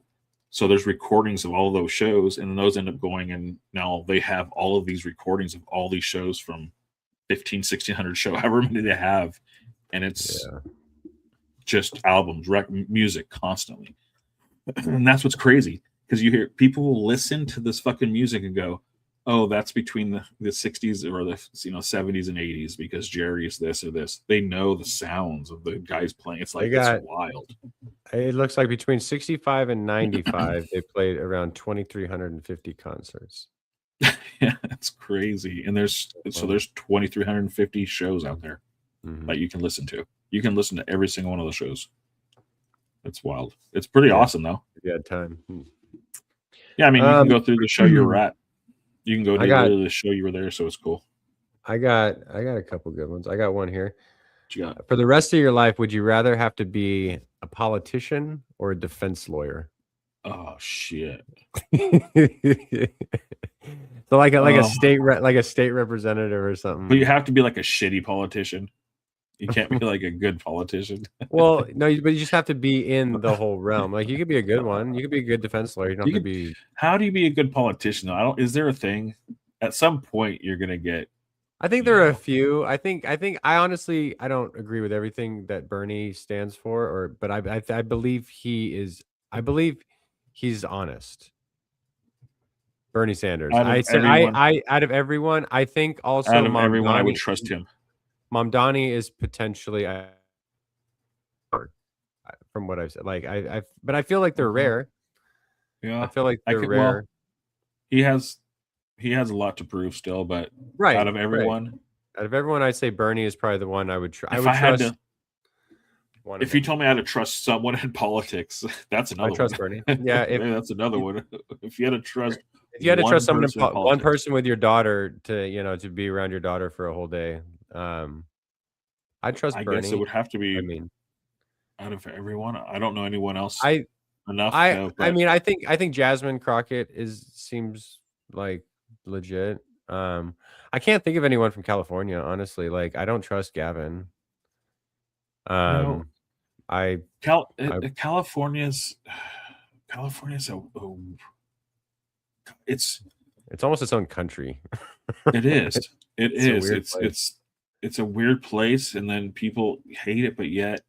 C: So there's recordings of all those shows, and then those end up going, and now they have all of these recordings of all these shows from 1,600 show, however many they have. And it's just albums, music constantly. And that's what's crazy, because you hear people will listen to this fucking music and go, oh, that's between the 60s or the 70s and 80s because Jerry's this or this. They know the sounds of the guys playing. It's like, it's wild.
B: It looks like between 65 and 95, they played around 2,350 concerts.
C: Yeah, that's crazy. And there's 2,350 shows out there that you can listen to. You can listen to every single one of the shows. That's wild. It's pretty awesome, though.
B: If you had time.
C: Yeah, I mean, you can go through the show you were at. You can go to the show you were there, so it's cool.
B: I got a couple good ones. I got one here.
C: What you got?
B: For the rest of your life, would you rather have to be a politician or a defense lawyer?
C: Oh shit!
B: So like a state representative or something.
C: But you have to be like a shitty politician. You can't be like a good politician.
B: Well, no, but you just have to be in the whole realm. Like you could be a good one. You could be a good defense lawyer. You don't have to be.
C: How do you be a good politician? Though? Is there a thing? At some point, you're gonna get.
B: I think there are a few. I honestly don't agree with everything that Bernie stands for, but I believe he is. I believe he's honest. Bernie Sanders. Out of everyone, I think also
C: out of everyone, I would trust him.
B: Mamdani is potentially, from what I've said, but I feel like they're rare.
C: Yeah,
B: I feel like they're rare.
C: Well, he has a lot to prove still, but out of everyone,
B: I'd say Bernie is probably the one I would trust.
C: If you told me I had to trust someone in politics, that's another.
B: I trust Bernie. Yeah,
C: that's another one. If you had to trust,
B: someone, one person with your daughter to be around your daughter for a whole day. I trust Bernie. I guess
C: it would have to be. Out of everyone, I don't know anyone else. Enough.
B: I think Jasmine Crockett seems like legit. I can't think of anyone from California, honestly. Like I don't trust Gavin.
C: California's
B: it's almost its own country.
C: It is. It's a weird place, and then people hate it, but yet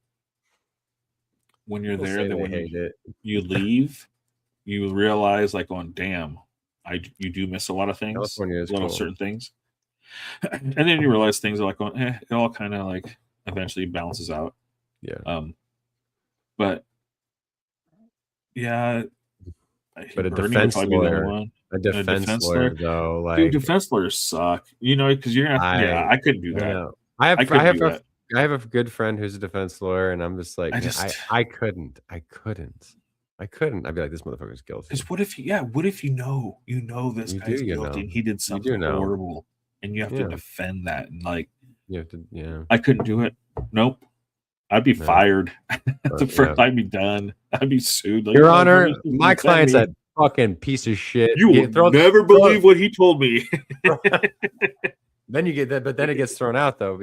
C: when you're there, then when you leave, you realize like, oh damn, you do miss a lot of things, certain things, and then you realize things are like, it all kind of like eventually balances out.
B: Yeah.
C: But yeah.
B: But a defense lawyer. A defense lawyer, though, like
C: dude, defense lawyers suck. Because you're gonna. I couldn't do that.
B: I have a good friend who's a defense lawyer, and I'm just like, I couldn't. I'd be like, this motherfucker's guilty.
C: Because what if you know this guy's guilty and he did something horrible, and you have to defend that, and like
B: you have to. Yeah.
C: I couldn't do it. Nope. I'd be fired. I'd be done. I'd be sued. Like,
B: Your Honor, my client's a fucking piece of shit.
C: You will never believe what he told me.
B: Then you get that, but then it gets thrown out though.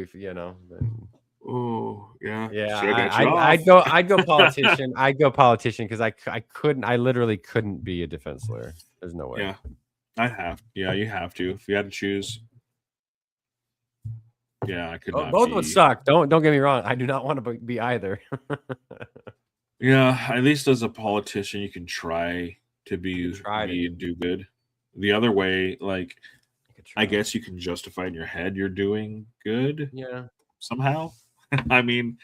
C: Oh yeah,
B: yeah. I'd go politician. I'd go politician because I couldn't. I literally couldn't be a defense lawyer. There's no way.
C: Yeah, I have. Yeah, you have to. If you had to choose. Yeah, I could not.
B: Both would suck. Don't get me wrong. I do not want to be either.
C: Yeah, at least as a politician, you can try to do good. The other way, like, I guess you can justify in your head you're doing good.
B: Yeah.
C: somehow. I mean,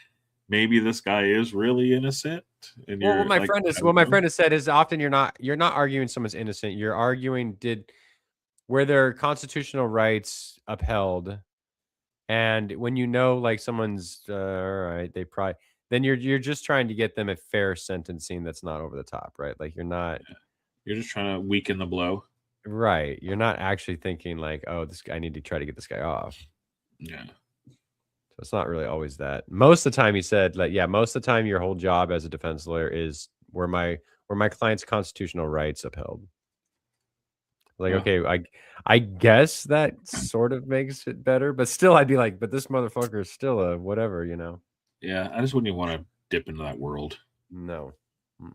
C: maybe this guy is really innocent. And
B: Well,
C: you're like,
B: what my friend has said is often you're not arguing someone's innocent. You're arguing were their constitutional rights upheld, and when you know like someone's all right, they probably then you're just trying to get them a fair sentencing that's not over the top, right? Like you're not
C: you're just trying to weaken the blow.
B: right. You're not actually thinking like, oh, this guy, I need to try to get this guy off.
C: Yeah.
B: So it's not really always that. Most of the time, he said, like, yeah, most of the time, your whole job as a defense lawyer is where my client's constitutional rights upheld. Like,
C: Yeah.
B: okay, I guess that sort of makes it better, but still, I'd be like, but this motherfucker is still a whatever, you know?
C: Yeah, I just wouldn't even want to dip into that world.
B: No.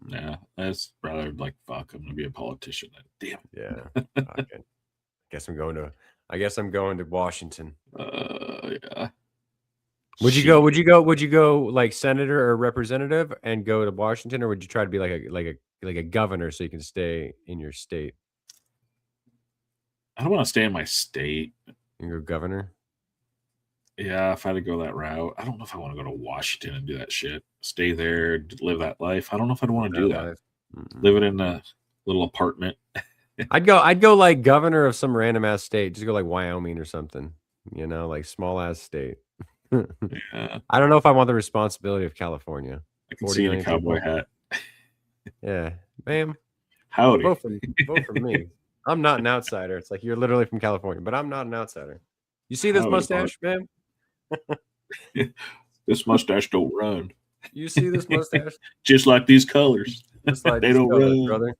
C: Yeah, I'd rather like fuck. I'm gonna be a politician. Damn.
B: Yeah. Okay. I guess I'm going to Washington.
C: Yeah.
B: Would you go like senator or representative and go to Washington, or would you try to be like a governor so you can stay in your state?
C: I don't want to stay in my state.
B: You go governor?
C: Yeah, if I had to go that route, I don't know if I want to go to Washington and do that shit. Stay there, live that life. I don't know if I'd want to do that. Living in a little apartment.
B: I'd go like governor of some random ass state. Just go like Wyoming or something. You know, like small ass state.
C: Yeah.
B: I don't know if I want the responsibility of California.
C: I can see you in a cowboy hat.
B: Yeah, ma'am.
C: Howdy.
B: Vote for me. I'm not an outsider. It's like you're literally from California, but I'm not an outsider. You see this mustache, man?
C: This mustache don't run.
B: You see this mustache?
C: Just like these colors.
B: Just like
C: they don't run,
B: brother.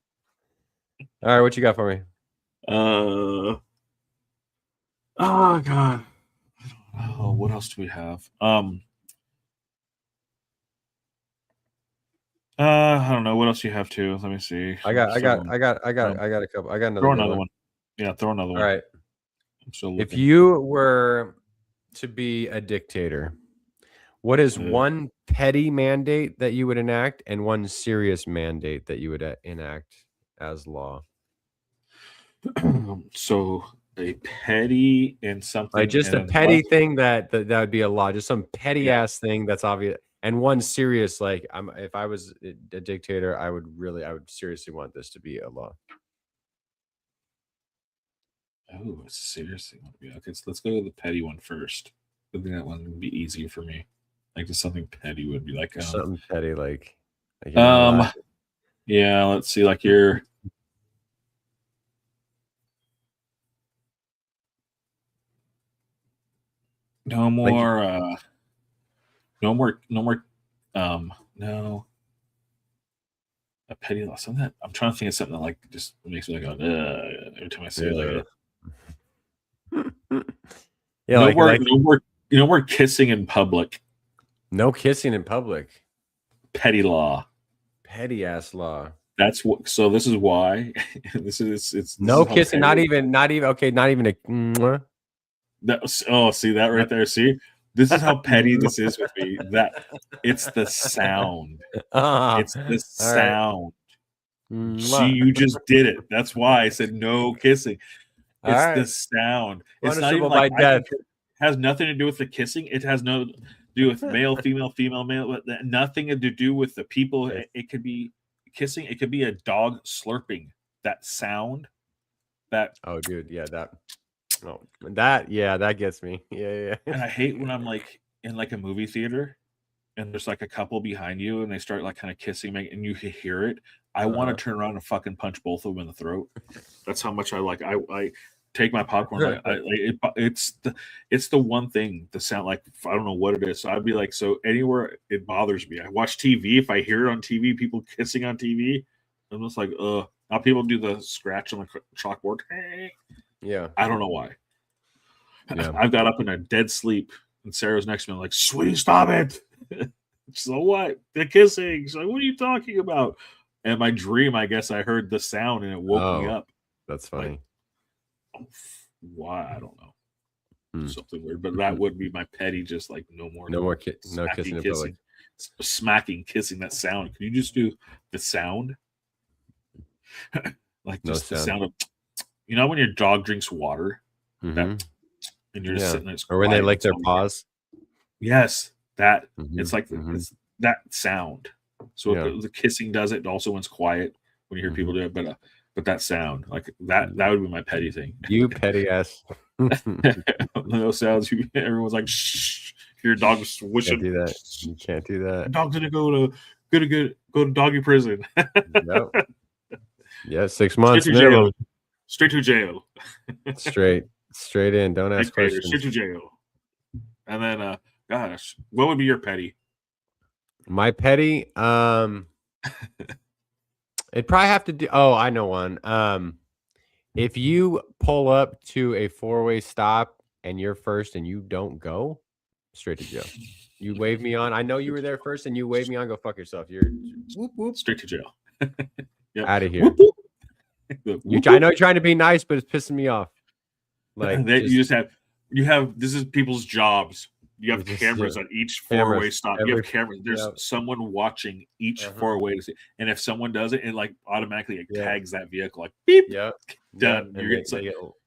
B: All right, what you got for me?
C: Oh God. Oh, what else do we have? I don't know. What else do you have too? Let me see.
B: I got a couple. I got another.
C: Throw another one. Yeah, throw another one.
B: All right.
C: I'm still looking.
B: If you were to be a dictator, what is one petty mandate that you would enact and one serious mandate that you would enact as law?
C: So a petty and something
B: like just a petty thing that would be a law, just some petty ass thing that's obvious, and one serious, like if I was a dictator, I would seriously want this to be a law.
C: Oh, seriously. Okay, so let's go to the petty one first. I think that one would be easier for me. Like just something petty would be like
B: something petty, like
C: yeah, let's see, like you're no more a petty law. Something that I'm trying to think of something that like just makes me like every time I say it.
B: Yeah,
C: no more kissing in public.
B: No kissing in public.
C: Petty law.
B: Petty ass law.
C: That's what. So this is why. It's
B: no kissing. Not even. Okay. Not even a.
C: See that right there. See, this is how petty this is with me. That it's the sound. It's the sound. Right. See, you just did it. That's why I said no kissing. It's the sound. It's not even like death. It has nothing to do with the kissing. It has no to do with male, female, female, male. Nothing to do with the people. It could be kissing. It could be a dog slurping. That sound. That.
B: Oh, dude. Yeah. That. Oh, that gets me. Yeah.
C: And I hate when I'm like in like a movie theater, and there's like a couple behind you, and they start like kind of kissing, and you hear it. I want to turn around and fucking punch both of them in the throat. That's how much I like. I take my popcorn. It's the one thing. The sound, like I don't know what it is. So I'd be like, so anywhere it bothers me. I watch TV. If I hear it on TV, people kissing on TV, I'm just like, Now people do the scratch on the chalkboard.
B: Yeah,
C: I don't know why.
B: Yeah.
C: I've got up in a dead sleep, and Sarah's next to me. I'm like, sweetie, stop it. So what? The kissing. She's like, what are you talking about? And my dream, I guess I heard the sound and it woke me up.
B: That's funny.
C: Like, why? I don't know. Something weird, but that would be my petty. Just like no kissing in public. Smacking, kissing. That sound. Can you just do the sound? Like just the sound of. You know when your dog drinks water, and you're just sitting there,
B: or when they lick their paws.
C: Yes, that it's
B: Mhm,
C: like
B: mhm.
C: it's that sound. So
B: Yeah.
C: the kissing does it also when it's quiet when you hear people do it, but that sound like that would be my petty thing.
B: You petty ass.
C: Those sounds, everyone's like, shh. Your dog's
B: Can't
C: swishing.
B: do that. You can't do
C: The
B: that.
C: dog's gonna go to doggy prison.
B: Yep. Yeah, 6
C: Straight
B: months
C: to jail.
B: minimum.
C: Straight to jail.
B: Straight in. Don't ask
C: Dictator, straight
B: questions.
C: to jail. And then, gosh, what would be your petty?
B: My petty, it'd probably have to do. Oh, I know one. If you pull up to a 4-way stop and you're first and you don't go, straight to jail. You wave me on. I know you were there first and you wave me on. Go fuck yourself. You're whoop whoop
C: Straight to jail. Yep.
B: out of here.
C: Whoop, whoop.
B: I know you're trying to be nice, but it's pissing me off. Like
C: you have this is people's jobs. You have cameras
B: yeah.
C: on each 4-way stop. You have
B: Every-
C: cameras. There's someone watching each 4-way to see. And if someone does it, it like automatically tags that vehicle like beep.
B: Yep.
C: Done.
B: Yep.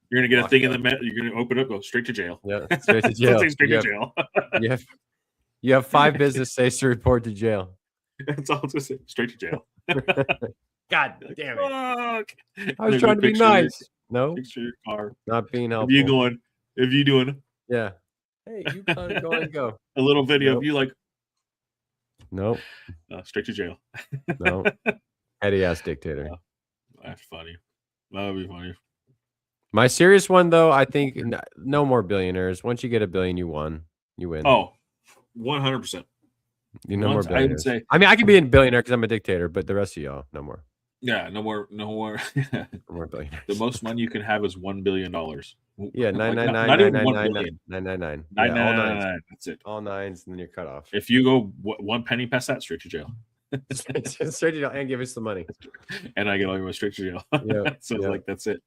C: You're gonna get a thing in the middle. You're gonna open up, go straight to jail.
B: Yeah, straight to jail.
C: Straight to jail.
B: You have 5 business days to report to jail.
C: That's all to say. Straight to jail.
B: God damn it!
C: Fuck.
B: I was trying to be nice. No,
C: Picture your car.
B: not being helpful.
C: If you doing
B: yeah. Hey, you go and go.
C: a little video of you like
B: nope.
C: Straight to jail.
B: No. Petty ass dictator.
C: That's funny. That would be funny.
B: My serious one though, I think no more billionaires. Once you get $1 billion, you won. You win.
C: Oh, 100%.
B: You no more billionaires.
C: I would say,
B: I mean, I can be a billionaire because I'm a dictator, but the rest of y'all, no more.
C: Yeah, no more.
B: No more billionaires.
C: The most money you can have is $1 billion.
B: Yeah, 999.
C: Not even 1 billion.
B: 999.
C: Yeah, all nines. That's it.
B: All nines, and then you're cut off.
C: If you go 1 penny past that, straight to jail.
B: Straight to jail and give us the money.
C: And I get all your straight to jail.
B: Yeah.
C: So like that's it.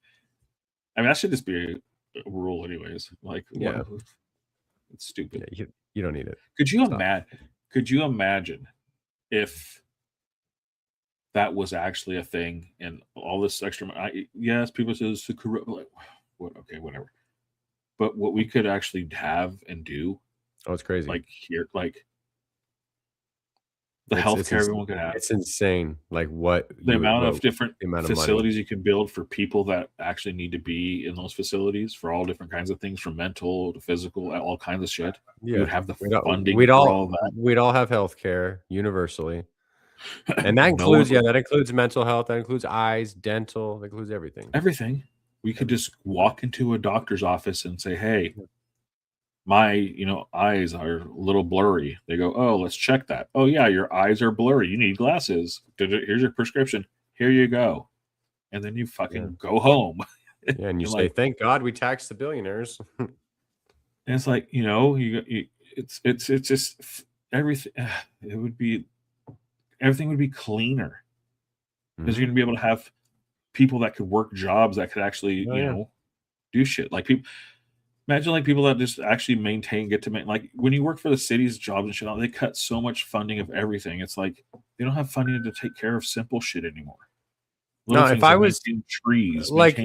C: I mean, that should just be a rule, anyways. Like,
B: yeah,
C: it's stupid.
B: Yeah, you don't need it.
C: Could you imagine if that was actually a thing and all this extra money? Yes, people say it's corrupt. Like, what? Okay, whatever. But what we could actually have and do,
B: it's crazy.
C: Like here, like the healthcare everyone could have.
B: It's insane. Like what
C: the amount of different facilities
B: you
C: can build for people that actually need to be in those facilities for all different kinds of things, from mental to physical, all kinds of shit. Yeah, we would have the funding.
B: We'd all have healthcare universally, and that includes that includes mental health, that includes eyes, dental, that includes everything.
C: Everything. We could just walk into a doctor's office and say, "Hey, my eyes are a little blurry." They go, "Oh, let's check that. Oh yeah, your eyes are blurry. You need glasses. Here's your prescription. Here you go." And then you fucking go home.
B: Yeah, and you say, "Thank God we taxed the billionaires."
C: And it's like, it's just everything. Everything would be cleaner because you're gonna be able to have people that could work jobs that could actually, do shit. Like people. Imagine like people that just actually like when you work for the city's jobs and shit, they cut so much funding of everything. It's like they don't have funding to take care of simple shit anymore.
B: No, if I was
C: trees,
B: like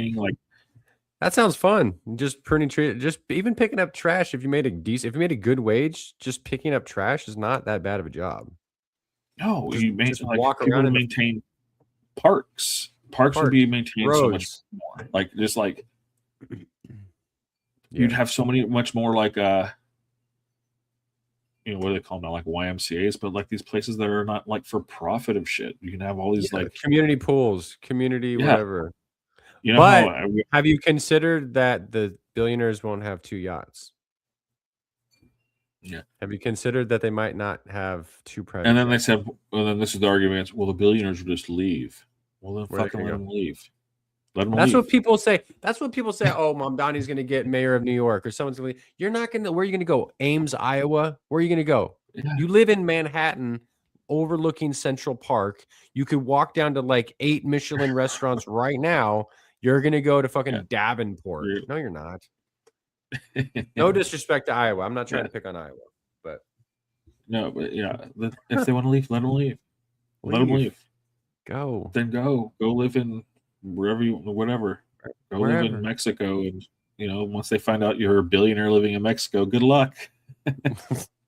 B: that sounds fun. Just pruning trees, just even picking up trash. If you made a good wage, just picking up trash is not that bad of a job.
C: No, just walk around and maintain parks. Parks would be maintained so much more. Like just like. You'd have much more like what do they call them now, like YMCA's, but like these places that are not like for profit of shit. You can have all these like
B: community pools, whatever. But have you considered that the billionaires won't have 2 yachts?
C: Yeah.
B: Have you considered that they might not have 2 private?
C: And then they said, well, then this is the argument. Well, the billionaires will just leave. Well, then fucking let them leave.
B: That's what people say. Oh, Mamdani's going to get mayor of New York, or someone's going to. You're not going to. Where are you going to go? Ames, Iowa. Where are you going to go? Yeah. You live in Manhattan, overlooking Central Park. You could walk down to like 8 Michelin restaurants right now. You're going to go to fucking Davenport. No, you're not. No disrespect to Iowa. I'm not trying to pick on Iowa, but
C: no, but if they want to leave, let them leave. Let them leave.
B: Go.
C: Then go live in. Whatever. Go live in Mexico, and once they find out you're a billionaire living in Mexico, good luck.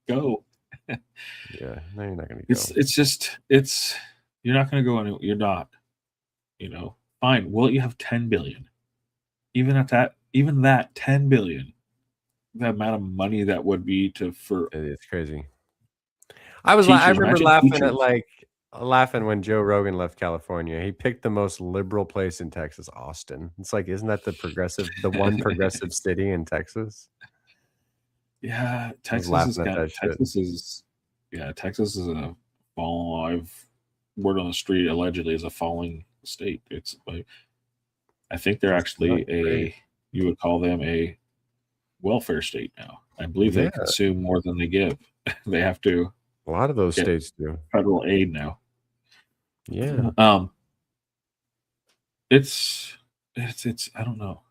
C: Go.
B: Yeah, no, you're not gonna go.
C: It's you're not gonna go anywhere. You're not. Fine. Well, you have 10 billion. Even that 10 billion, the amount of money that would be for
B: It's crazy. I
C: teachers.
B: remember
C: Imagine
B: laughing when Joe Rogan left California. He picked the most liberal place in Texas, Austin. It's like, isn't that the one progressive city in Texas?
C: Yeah, Texas is a fall. I've word on the street allegedly is a falling state. It's like I think they're actually you would call them a welfare state now. I believe they consume more than they give. They have to.
B: A lot of those states do
C: federal aid now.
B: Yeah.
C: It's I don't know.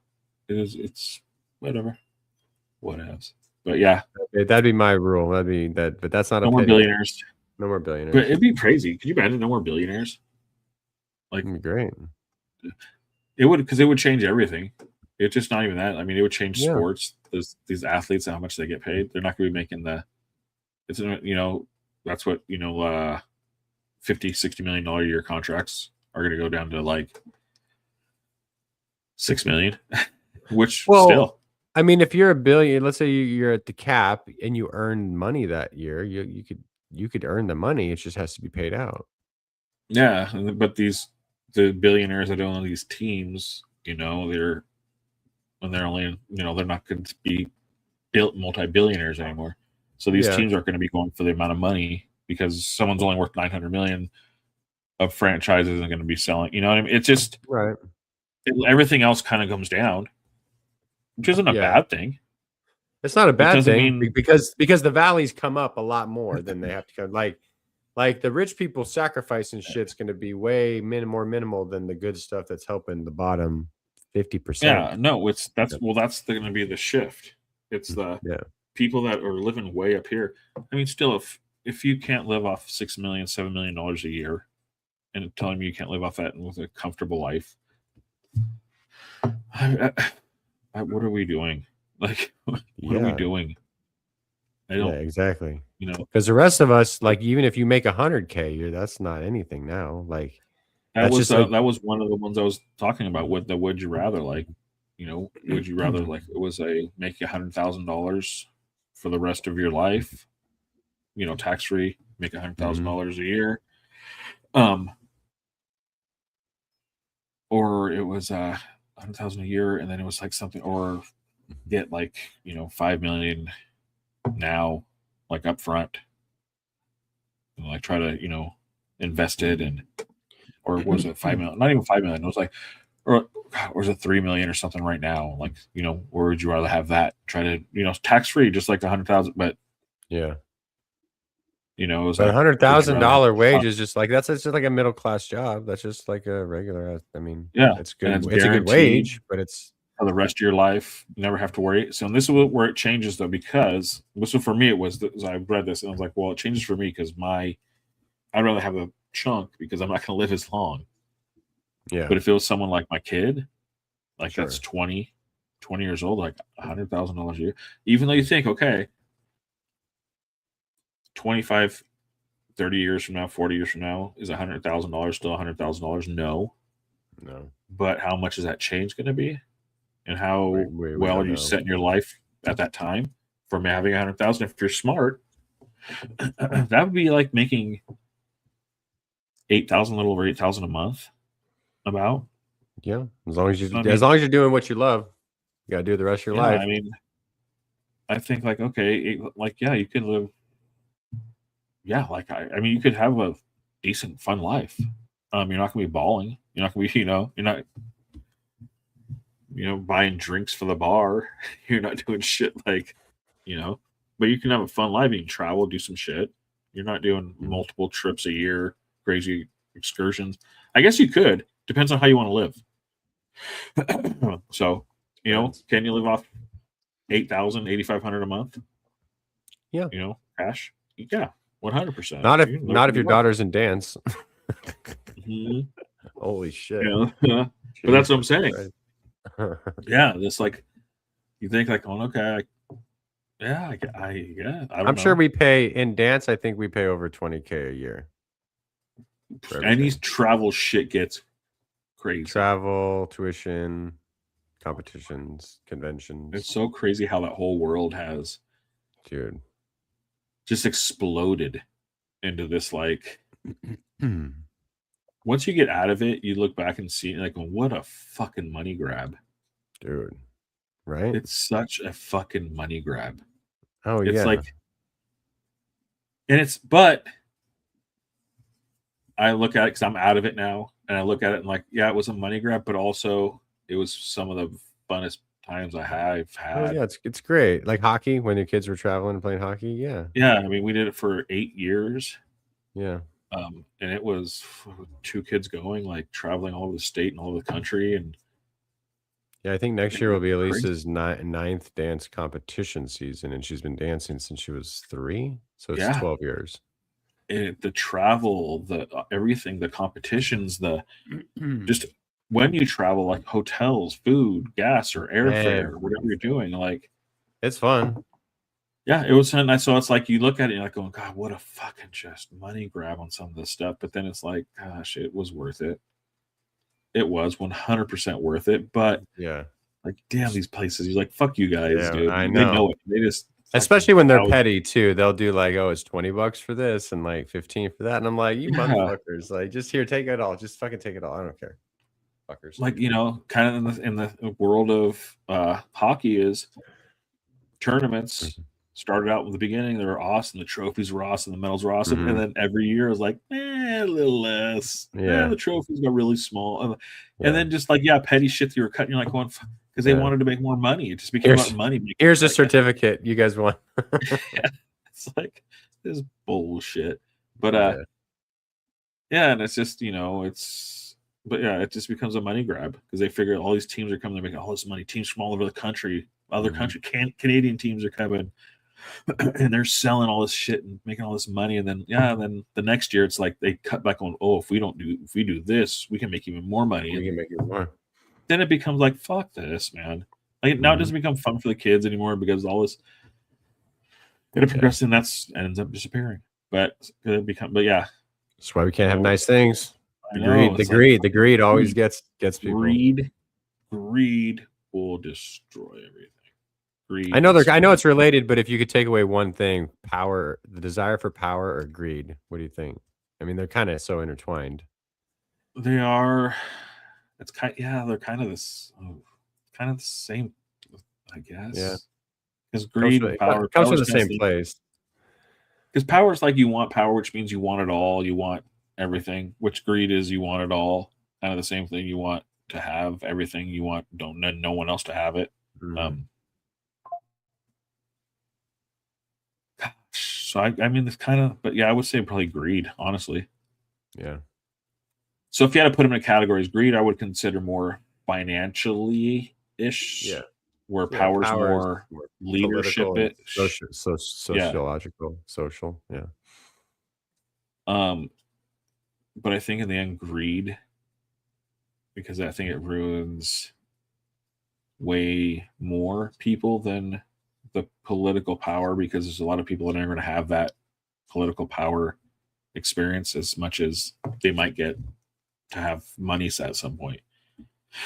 C: It's whatever. Whatevs. But yeah.
B: That'd be my rule. That'd be that, but that's not
C: no more billionaires.
B: No more billionaires.
C: But it'd be crazy. Could you imagine no more billionaires? Like
B: it'd be great.
C: It would, because it would change everything. It's just not even that. I mean, it would change sports. There's these athletes and how much they get paid. They're not going to be making that's what, 50-60 million dollar a year contracts are going to go down to like 6 million, which still.
B: I mean, if you're a billion, let's say you're at the cap and you earn money that year, you could earn the money. It just has to be paid out.
C: Yeah, but the billionaires that own these teams, they're only, they're not going to be built multi-billionaires anymore. So these teams aren't going to be going for the amount of money because someone's only worth 900 million of franchises and going to be selling. You know what I mean? It's just
B: right.
C: Everything else kind of comes down, which isn't a bad thing.
B: It's not a bad thing because the valleys come up a lot more than they have to come. Like the rich people sacrificing shit's going to be way more minimal than the good stuff that's helping the bottom 50%.
C: Yeah, no, that's going to be the shift. It's the people that are living way up here. I mean, still, if you can't live off $6 million, $7 million a year, and telling me you can't live off that with a comfortable life, what are we doing? Like, what are we doing? I don't.
B: Yeah, exactly. Because the rest of us, like, even if you make $100K, that's not anything now. Like,
C: that was one of the ones I was talking about. Would you rather, like, would you rather, like, it was make $100,000 for the rest of your life, tax free, make $100,000 a year, or it was $100,000 a year, and then it was like something, or get like $5 million now, like up front, and like try to invest it, and or was it $5 million? Not even $5 million. It was like, or was it $3 million or something right now? Like, where would you rather have that? Try to tax free, just like the 100,000, but
B: yeah.
C: It was
B: but $100,000 wage is just like that's just like a middle class job. That's just like a regular. I mean, it's good. It's a good wage, but it's
C: for the rest of your life. You never have to worry. So this is where it changes, though, because for me it was I read this and I was like, well, it changes for me because I'd rather have a chunk because I'm not going to live as long.
B: Yeah.
C: But if it was someone like my kid, like that's 20 years old, like $100,000 a year, even though you think, okay, 25, 30 years from now, 40 years from now, is $100,000 still $100,000? No. But how much is that change going to be? And how well are you setting your life at that time from having 100,000? If you're smart, that would be like making 8,000, a little over 8,000 a month. About
B: as long as you're doing what you love, you gotta do the rest of your life.
C: I mean, I think like you could live. Yeah, like I mean, you could have a decent, fun life. You're not gonna be balling. You're not gonna be, you're not, buying drinks for the bar. You're not doing shit like, but you can have a fun life. You can travel, do some shit. You're not doing multiple trips a year, crazy excursions. I guess you could. Depends on how you want to live. So, can you live off $8,000, $8,500 a month?
B: Yeah.
C: Cash. Yeah. 100%.
B: Not if your daughter's in dance.
C: Mm-hmm.
B: Holy shit.
C: But that's what I'm saying. Yeah, this like you think like, oh, okay, Yeah, I don't
B: I'm sure
C: know.
B: we pay in dance. I think we pay over $20K a year. For
C: Any
B: everything.
C: travel shit gets crazy.
B: Travel, tuition, competitions, conventions.
C: It's so crazy how that whole world has
B: Dude.
C: just exploded into this, like, once you get out of it, you look back and see, like, what a fucking money grab.
B: Dude. Right?
C: It's such a fucking money grab.
B: Oh,
C: It's
B: yeah.
C: like, but I look at it because I'm out of it now, and I look at it and like, yeah, it was a money grab, but also it was some of the funnest times I've had.
B: Oh, yeah, it's great. Like hockey, when your kids were traveling and playing hockey. Yeah.
C: Yeah, I mean, we did it for 8 years.
B: Yeah.
C: And it was 2 kids going, like, traveling all over the state and all over the country. And
B: yeah, I think next year will be
C: crazy.
B: Elisa's ninth dance competition season, and she's been dancing since she was 3. So it's 12 years.
C: The travel, the everything, the competitions, the just when you travel, like hotels, food, gas, or airfare, whatever you're doing, like,
B: it's fun.
C: Yeah, it was fun. So it's like you look at it and you're like going, God, what a fucking just money grab on some of this stuff. But then it's like, gosh, it was worth it. It was 100% worth it. But
B: yeah,
C: like, damn, these places, you're like, fuck you guys, dude.
B: I
C: They know it.
B: They just, especially when they're petty too. They'll do like, oh, it's $20 for this and like 15 for that. And I'm like, you motherfuckers, like, just here, take it all. Just fucking take it all. I don't care. Fuckers.
C: Like, kind of in the world of hockey is tournaments. Started out in the beginning, they were awesome. The trophies were awesome. The medals were awesome. And then every year it was like, a little less. Yeah, the trophies got really small. And then just like, petty shit you were cutting. You're like going, because they wanted to make more money. It just became about money.
B: Here's a certificate you guys want.
C: It's like, this is bullshit. But and it's just, it just becomes a money grab because they figure all these teams are coming, they're making all this money. Teams from all over the country, Canadian teams are coming. And they're selling all this shit and making all this money, and then then the next year it's like they cut back on. Oh, if we do this, we can make even more money.
B: We can make even more.
C: Then it becomes like, fuck this, man. Like now it doesn't become fun for the kids anymore because all this it progresses and ends up disappearing. But yeah,
B: that's why we can't have nice things. The greed always gets people.
C: Greed will destroy everything.
B: I know it's related, but if you could take away one thing, power, the desire for power or greed, what do you think? I mean, they're kind of so intertwined.
C: They are. It's they're kind of the same, I guess.
B: Yeah.
C: Because greed and power
B: comes from the same place.
C: Because power is like you want power, which means you want it all. You want everything. Which greed is you want it all. Kind of the same thing. You want to have everything. You want no one else to have it. So I mean, it's kind of, but yeah, I would say probably greed, honestly.
B: Yeah.
C: So if you had to put them in categories, greed I would consider more financially ish.
B: Yeah.
C: Where power's more leadership,
B: sociological, social. Yeah.
C: But I think in the end, greed, because I think it ruins way more people than the political power, because there's a lot of people that aren't going to have that political power experience as much as they might get to have money set at some point.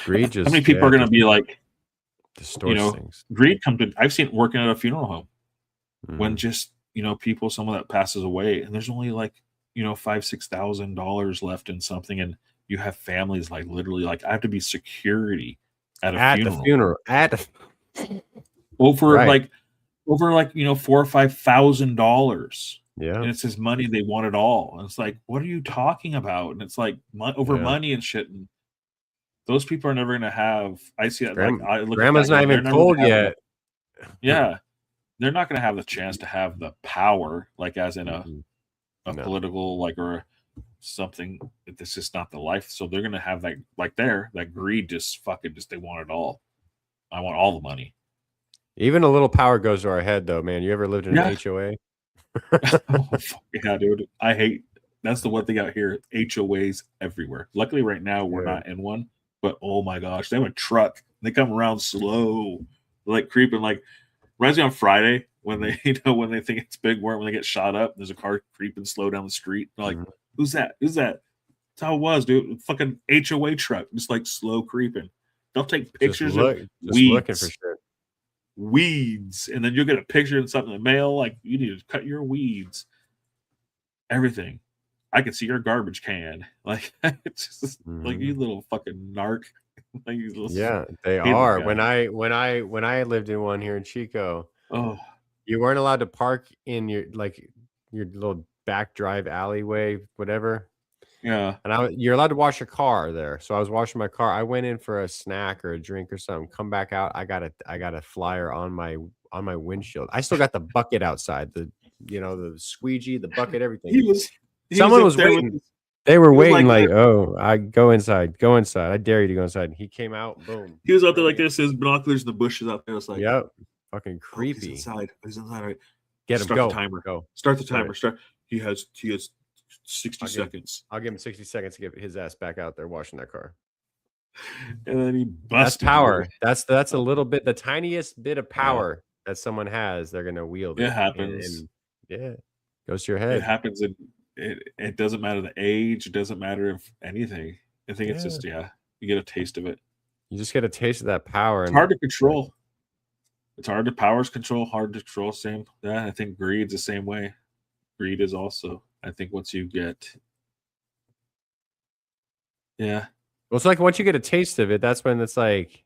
B: Greed just,
C: how many people are going to be like,
B: things.
C: Greed come to, I've seen it working at a funeral home when just, people, someone that passes away and there's only like, $5,000-$6,000 left in something. And you have families like literally like, I have to be security at the funeral. Over like $4,000 or $5,000.
B: Yeah.
C: And it's his money, they want it all. And it's like, what are you talking about? And it's like over money and shit. And those people are never going to have, I see that.
B: Grandma's not even cold yet.
C: Yeah. They're not going to have the chance to have the power, like as in a political, like, or something. It's just not the life. So they're going to have that, like that greed, just they want it all. I want all the money.
B: Even a little power goes to our head though, man. You ever lived in an HOA?
C: Yeah, dude. That's the one thing out here. HOAs everywhere. Luckily right now we're not in one, but oh my gosh, they have a truck. They come around slow, like creeping. Like reminds me on Friday, when they when they think it's big worm, when they get shot up, there's a car creeping slow down the street. They're like, who's that? Who's that? That's how it was, dude. Fucking HOA truck, just like slow creeping. They'll take pictures of
B: looking for shit.
C: Weeds, and then you'll get a picture and something in the mail. Like, you need to cut your weeds. Everything. I can see your garbage can. Like, it's just like, you little fucking narc. Like,
B: yeah, they are. When I lived in one here in Chico, you weren't allowed to park in your little back drive alleyway, whatever.
C: Yeah,
B: and you're allowed to wash your car there. So I was washing my car. I went in for a snack or a drink or something. Come back out. I got a flyer on my windshield. I still got the bucket outside. The squeegee, the bucket, everything. Someone was waiting. They were waiting like, oh, I go inside. I dare you to go inside. He came out, boom.
C: He was out there like this, his binoculars in the bushes out there. It's like,
B: yep, fucking creepy.
C: He's inside, right?
B: Get him.
C: Start the timer. Start the timer. Start. He has 60 seconds.
B: I'll give him 60 seconds to get his ass back out there washing that car.
C: And then he
B: That's
C: busts.
B: power. That's a little bit, the tiniest bit of power that someone has. They're gonna wield it.
C: It happens.
B: And goes to your head.
C: It happens. It doesn't matter the age. It doesn't matter if anything. I think it's just you get a taste of it.
B: You just get a taste of that power.
C: It's hard to control. It's hard to powers control. Hard to control. Same. Yeah, I think greed's the same way. Greed is also. I think once you get. Yeah.
B: Well, it's like once you get a taste of it, that's when it's like.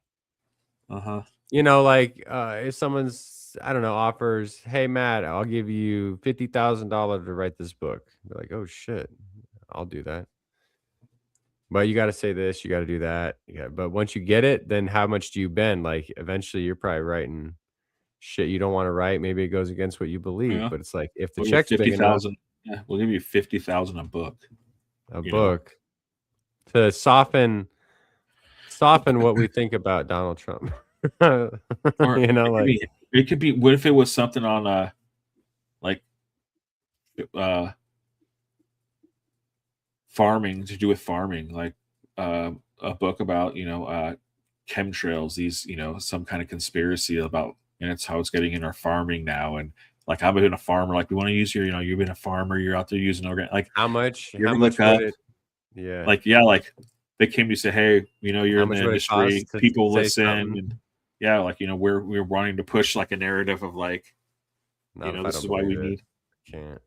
B: If someone's, I don't know, offers, hey, Matt, I'll give you $50,000 to write this book. You're like, oh, shit, I'll do that. But you got to say this, you got to do that. But once you get it, then how much do you bend? Like, eventually you're probably writing shit you don't want to write. Maybe it goes against what you believe. But it's like, if the check's big enough,
C: we'll give you $50,000 a book.
B: To soften what we think about Donald Trump.
C: Or it could be. What if it was something on farming, to do with farming, like a book about chemtrails, these some kind of conspiracy about, and it's how it's getting in our farming now. And like, I've been a farmer, like, we want to use your, you've been a farmer, you're out there using organic, like
B: how much
C: would it, like they came to say, hey, you're in the industry, people listen, and we're wanting to push like a narrative of like, this is why we need.
B: Can't.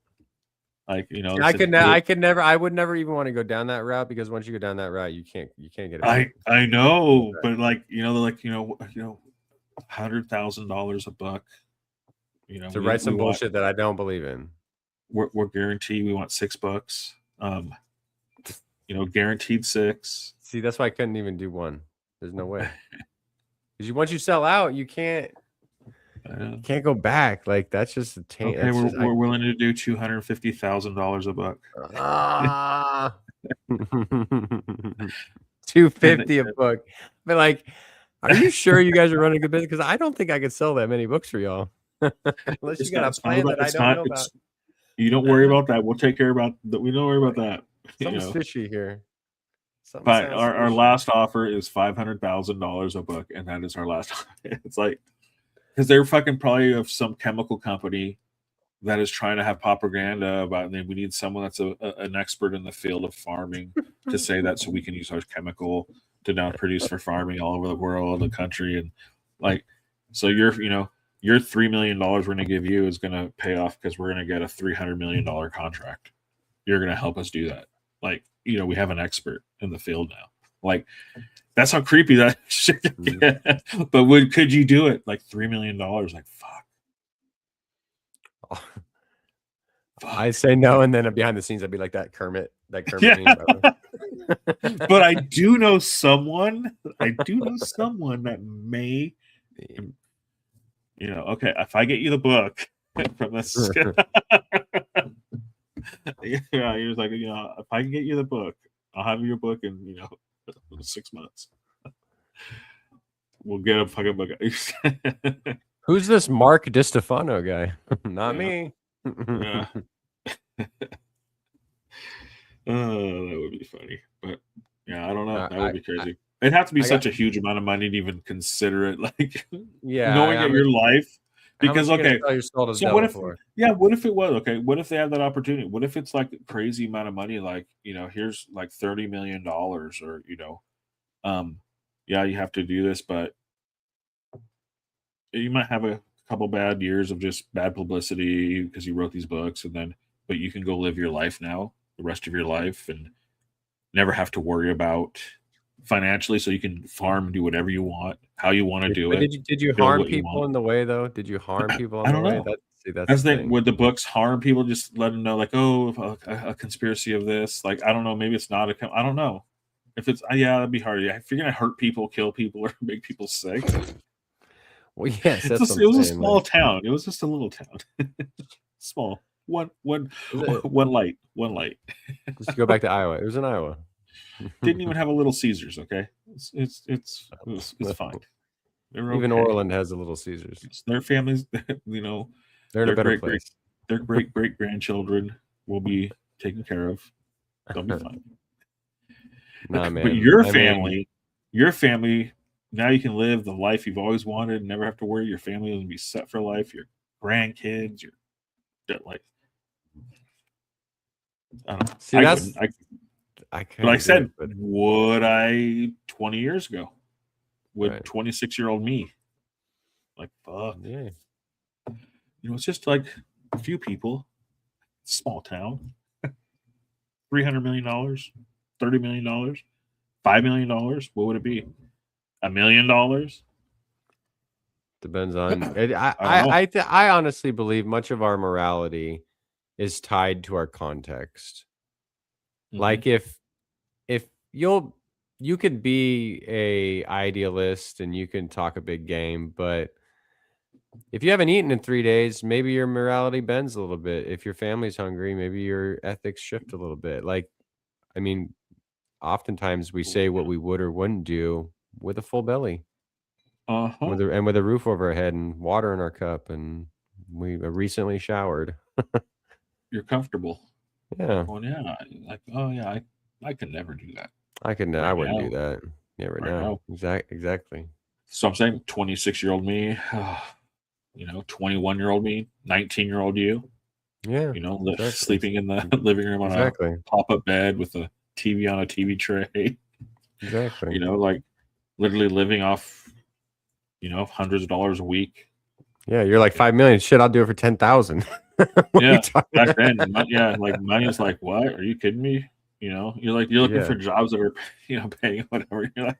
C: Like,
B: I would never even want to go down that route, because once you go down that route, you can't get it.
C: I know, but like, they're like, $100,000 a book,
B: to write some bullshit that I don't believe in.
C: We're guaranteed we want $6. Guaranteed 6.
B: See, that's why I couldn't even do one. There's no way. Because once you sell out, you can't go back. Like, that's just a taint.
C: Okay, we're willing to do $250,000 a book.
B: $250 a book. But like, are you sure you guys are running a good business? Because I don't think I could sell that many books for y'all. Unless you got a plan that I don't know about.
C: You don't worry about that. We'll take care about that. We don't worry about that.
B: Something's fishy here.
C: But our last offer is $500,000 a book, and that is our last. It's like, because they're fucking probably of some chemical company that is trying to have propaganda about, and we need someone that's an expert in the field of farming to say that, so we can use our chemical to now produce for farming all over the world, the country, and like, so your $3 million we're going to give you is going to pay off, because we're going to get a $300 million contract. You're going to help us do that. Like, we have an expert in the field now. Like, that's how creepy that shit can get. But could you do it? Like, $3 million? Like, fuck.
B: I'd say no, and then behind the scenes, I'd be like that Kermit.
C: Yeah. But I do know someone. That may. Okay, if I get you the book from this. He was like, if I can get you the book, I'll have your book in 6 months. We'll get a fucking book.
B: Who's this Mark DiStefano guy? Not me.
C: Yeah. That would be funny, but I don't know. That would be crazy. It'd have to be such a huge amount of money to even consider it. Like, knowing your life, Because okay,
B: sell your soul to the
C: so
B: devil
C: what if
B: for?
C: what if it was okay? What if they have that opportunity? What if it's like a crazy amount of money, like here's like $30 million, or yeah, you have to do this, but you might have a couple bad years of just bad publicity because you wrote these books, but you can go live your life now, the rest of your life, and never have to worry about financially, so you can farm, do whatever you want, how you want to do it.
B: Did you
C: build
B: harm
C: what you
B: people
C: want.
B: in the way though? Did you harm people
C: I
B: on the
C: don't
B: way?
C: know.
B: That's
C: As
B: the
C: they
B: thing.
C: would the books harm people? Just let them know, like, oh, a conspiracy of this. Like, I don't know. Maybe it's not I don't know. If it's that'd be hard. Yeah, if you're gonna hurt people, kill people, or make people sick,
B: Well, yes, that's what
C: it
B: I'm
C: was a
B: saying.
C: small town. It was just a little town, small. One light.
B: Just go back to Iowa. It was in Iowa.
C: Didn't even have a Little Caesars. Okay, it's fine.
B: Even
C: okay.
B: Orland has a Little Caesars.
C: Their families,
B: They're in
C: their
B: a better place.
C: Their great grandchildren will be taken care of. They'll be fine.
B: Nah, man.
C: But your family, now you can live the life you've always wanted and never have to worry. Your family will be set for life. Your grandkids, your like. I don't know.
B: See,
C: but I said, would I 20 years ago? Would
B: Right.
C: 26-year-old me? Like, fuck.
B: Yeah.
C: It's just like a few people, small town, $300 million, $30 million, $5 million. What would it be? $1 million?
B: Depends on it. I honestly believe much of our morality is tied to our context.
C: Mhm.
B: Like if you could be a idealist and you can talk a big game, but if you haven't eaten in 3 days, maybe your morality bends a little bit. If your family's hungry, maybe your ethics shift a little bit. Like, I mean, oftentimes we say what we would or wouldn't do with a full belly, with a roof over our head and water in our cup, and we recently showered.
C: You're comfortable.
B: Yeah.
C: Well, yeah. Like, oh yeah, I could never do that.
B: I wouldn't do that. Yeah, right now. Exactly.
C: So I'm saying 26-year-old me, 21-year-old me, 19-year-old you.
B: Yeah.
C: Exactly. Sleeping in the living room on a pop-up bed with a TV on a TV tray.
B: Exactly.
C: Like literally living off, hundreds of dollars a week.
B: Yeah, you're like 5 million. Shit, I'll do it for 10,000.
C: Yeah, back then, like money is like, what? Are you kidding me? You're looking for jobs that are, paying whatever. You're like,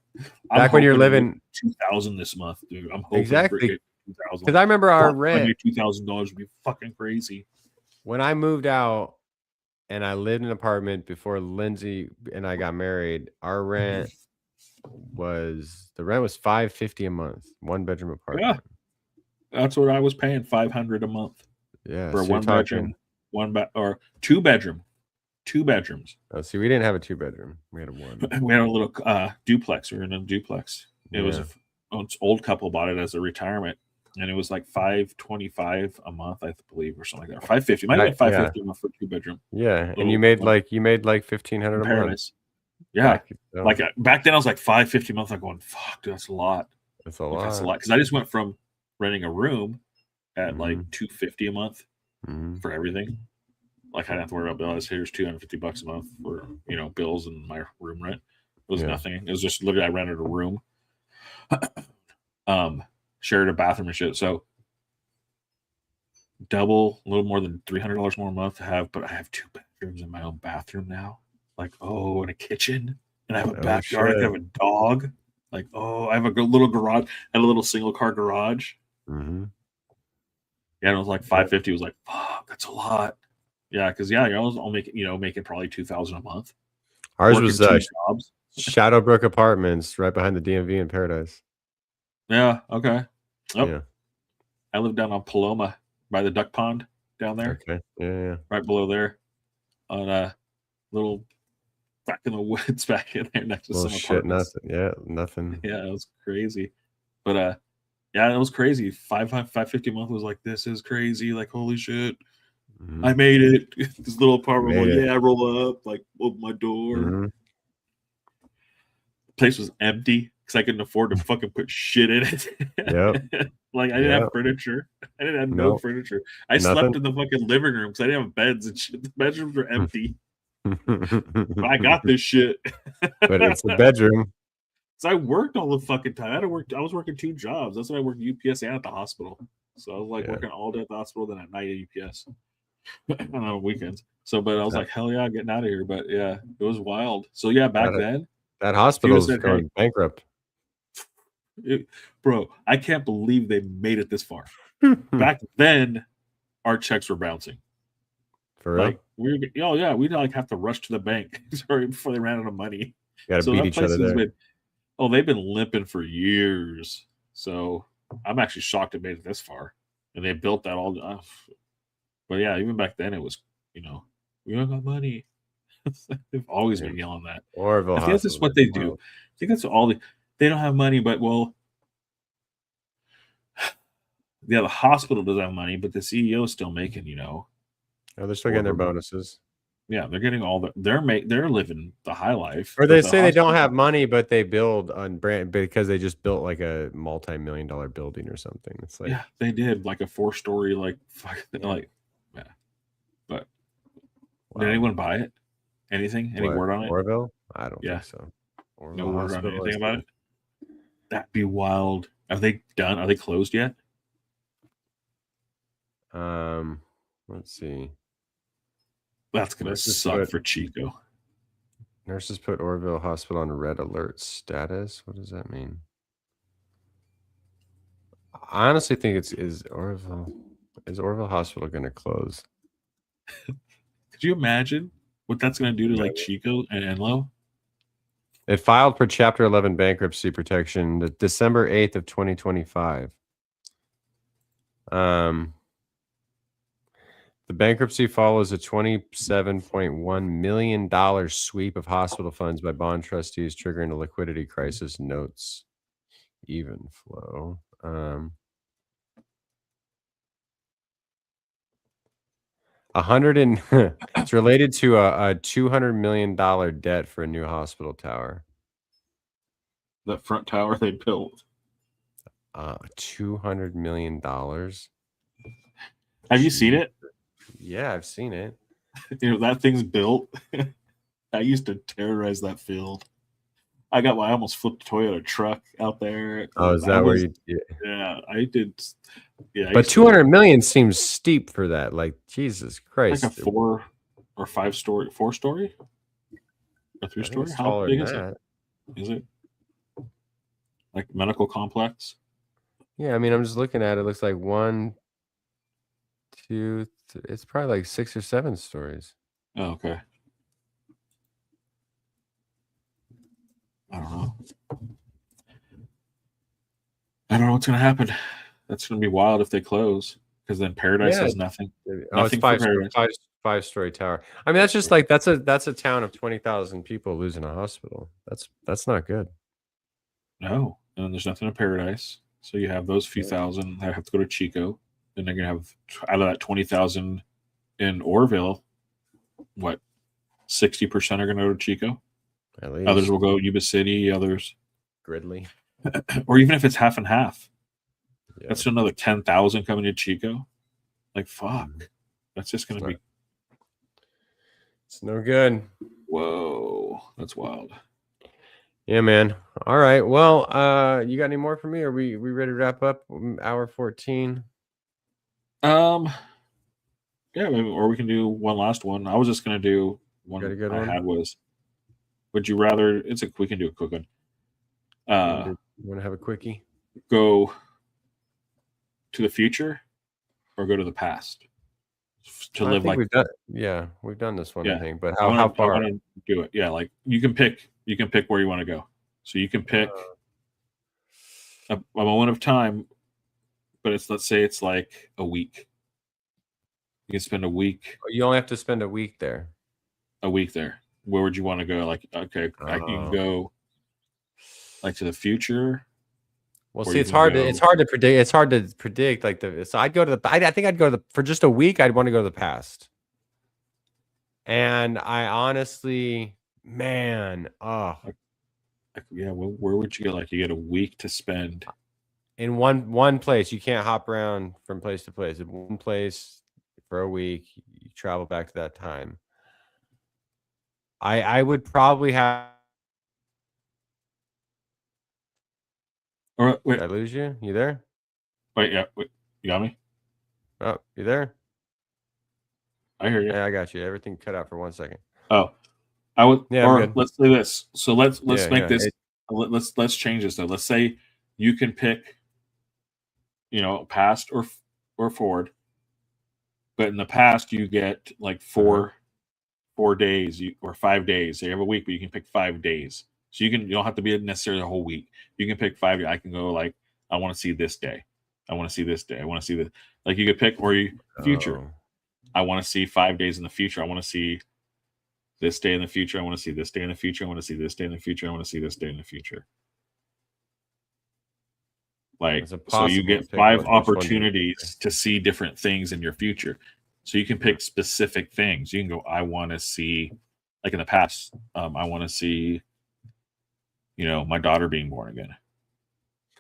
B: back when you're living
C: 2,000 this month, dude. I'm hoping
B: exactly
C: $2,000.
B: Because I remember our rent.
C: $2,000 would be fucking crazy.
B: When I moved out and I lived in an apartment before Lindsay and I got married, our rent was $550 a month, 1-bedroom apartment.
C: Yeah, that's what I was paying, $500 a month.
B: Yeah,
C: for a 1-bedroom, or 2-bedroom. 2 bedrooms.
B: Oh, see, we didn't have a 2-bedroom. We had a 1.
C: We had a little duplex. We were in a duplex. It was an old couple bought it as a retirement, and it was like $525 a month, I believe, or something like that. $550. Might have been $550 a month for a 2-bedroom.
B: Yeah, and you made like $1,500 a month.
C: Yeah, like back then I was like $550 a month. I'm going, fuck, dude, that's a lot.
B: That's a lot.
C: Because I just went from renting a room at like $250 a month for everything. Like I didn't have to worry about bills. Here's $250 a month for bills and my room rent. It was nothing. It was just literally I rented a room, shared a bathroom and shit. So double, a little more than $300 more a month to have. But I have 2 bedrooms in my own bathroom now. Like and a kitchen, and I have a backyard. I have a dog. Like I have a little garage and a little single car garage.
B: Mm-hmm.
C: Yeah, and it was like $550. It was like, fuck, that's a lot. Yeah, because I'll make making probably $2,000 a month.
B: Ours was Shadowbrook Apartments, right behind the DMV in Paradise.
C: Yeah. Okay. Oh,
B: yeah.
C: I live down on Paloma by the duck pond down there.
B: Okay. Yeah.
C: Right below there, on a little back in the woods back in there next to some apartments.
B: Nothing.
C: Yeah, it was crazy, but it was crazy. $550 a month was like, this is crazy. Like, holy shit. I made it. This little apartment. I roll up, like open my door. The place was empty because I couldn't afford to fucking put shit in it.
B: Yep.
C: Like I didn't have furniture. I didn't have no furniture. I slept in the fucking living room because I didn't have beds and shit. The bedrooms were empty. But I got this shit.
B: But it's a bedroom.
C: So I worked all the fucking time. I was working 2 jobs. That's why I worked UPS and at the hospital. So I was like working all day at the hospital, then at night at UPS. On weekends. So, but I was like, hell yeah, getting out of here. But yeah, it was wild. So yeah, back then
B: that hospital's going bankrupt.
C: Bro, I can't believe they made it this far. Back then, our checks were bouncing.
B: For real?
C: Like we'd like have to rush to the bank before they ran out of money.
B: You gotta beat each other there.
C: They've been limping for years. So I'm actually shocked it made it this far. And they built that all off. But yeah, even back then it was, we don't got money. They've always been yelling that.
B: Orville
C: I think that's just what they do. I think that's all they don't have money, but the hospital doesn't have money, but the CEO is still making,
B: Oh, they're still getting their bonuses.
C: Yeah, they're getting all they're living the high life.
B: Or they say they don't have money, but they build on brand because they just built like a multi-million-dollar building or something. It's like
C: they did like a 4-story But did anyone buy it? Anything? Any word on it?
B: Orville? I don't think so.
C: No word on anything about it? That'd be wild. Are they done? Are they closed yet?
B: Let's see.
C: That's gonna suck for Chico.
B: Nurses put Orville Hospital on red alert status. What does that mean? I honestly think is Orville Hospital going to close?
C: Could you imagine what that's going to do to like Chico and Enlo?
B: It filed for Chapter 11 bankruptcy protection December 8th of 2025. The bankruptcy follows a $27.1 million sweep of hospital funds by bond trustees, triggering a liquidity crisis, notes even flow. It's related to a $200 million debt for a new hospital tower.
C: That front tower they built.
B: $200 million.
C: Have you seen it?
B: Yeah, I've seen it.
C: That thing's built. I used to terrorize that field. I almost flipped a Toyota truck out there.
B: Oh, is that where you?
C: Yeah, I did. Yeah,
B: but 200 million seems steep for that. Like Jesus Christ,
C: like a 4 or 5 story, 4-story, a 3-story. How big is it? Is it like medical complex?
B: Yeah, I mean, I'm just looking at it. It looks like 1, 2, it's probably like 6 or 7 stories.
C: Oh, okay. I don't know. I don't know what's going to happen. That's going to be wild if they close, because then Paradise has nothing.
B: Nothing it's 5-story tower. I mean, that's just like that's a town of 20,000 people losing a hospital. That's not good.
C: No, and there's nothing in Paradise. So you have those few thousand that have to go to Chico. Then they're going to have, out of that 20,000 in Orville, what, 60% are going to go to Chico?
B: At least.
C: Others will go Yuba City, others
B: Gridley.
C: Or even if it's half and half. Yeah. That's another 10,000 coming to Chico. Like, fuck. That's just going to be.
B: It's no good.
C: Whoa. That's wild.
B: Yeah, man. All right. Well, you got any more for me? Are we ready to wrap up? Hour 14.
C: Yeah, or we can do one last one. I was just gonna do one. Had was, would you rather? We can do a quick one.
B: You want to have a quickie?
C: Go to the future, or go to the past to live like.
B: We've done this one. Yeah. I think, but how far?
C: I want to do it. Yeah, like you can pick where you want to go. So you can pick a moment of time, but let's say it's like a week. You can spend a week.
B: You only have to spend a week there.
C: A week there. Where would you want to go? Like, okay, you can go like to the future.
B: Well, see, it's hard to predict. It's hard to predict. So I'd go to I think I'd go for just a week. I'd want to go to the past. And I honestly, man,
C: yeah. Well, where would you go? Like, you get a week to spend.
B: in one place. You can't hop around from place to place. In one place for a week, you travel back to that time. I would probably have.
C: Or wait,
B: Did I lose you? You there?
C: wait, yeah, wait, you got me?
B: Oh, you there?
C: I hear you.
B: Yeah, I got you. Everything cut out for 1 second.
C: Oh, I would.
B: Yeah, I'm
C: or
B: good.
C: let's say this. So let's
B: Yeah,
C: make
B: yeah.
C: this. Let's change this though. Let's say you can pick, past or forward. But in the past, you get like four days or 5 days. So you have a week, but you can pick 5 days. So you don't have to be necessarily a whole week. You can pick 5. I can go like, I want to see this day. I want to see this day. I want to see this. Like you could pick future.
B: Oh.
C: I want to see 5 days in the future. I want to see this day in the future. I want to see this day in the future. I want to see this day in the future. I want to see this day in the future. Like, so you get 5 opportunities to see different things in your future. So you can pick specific things. You can go, I want to see, like in the past, I want to see, my daughter being born again.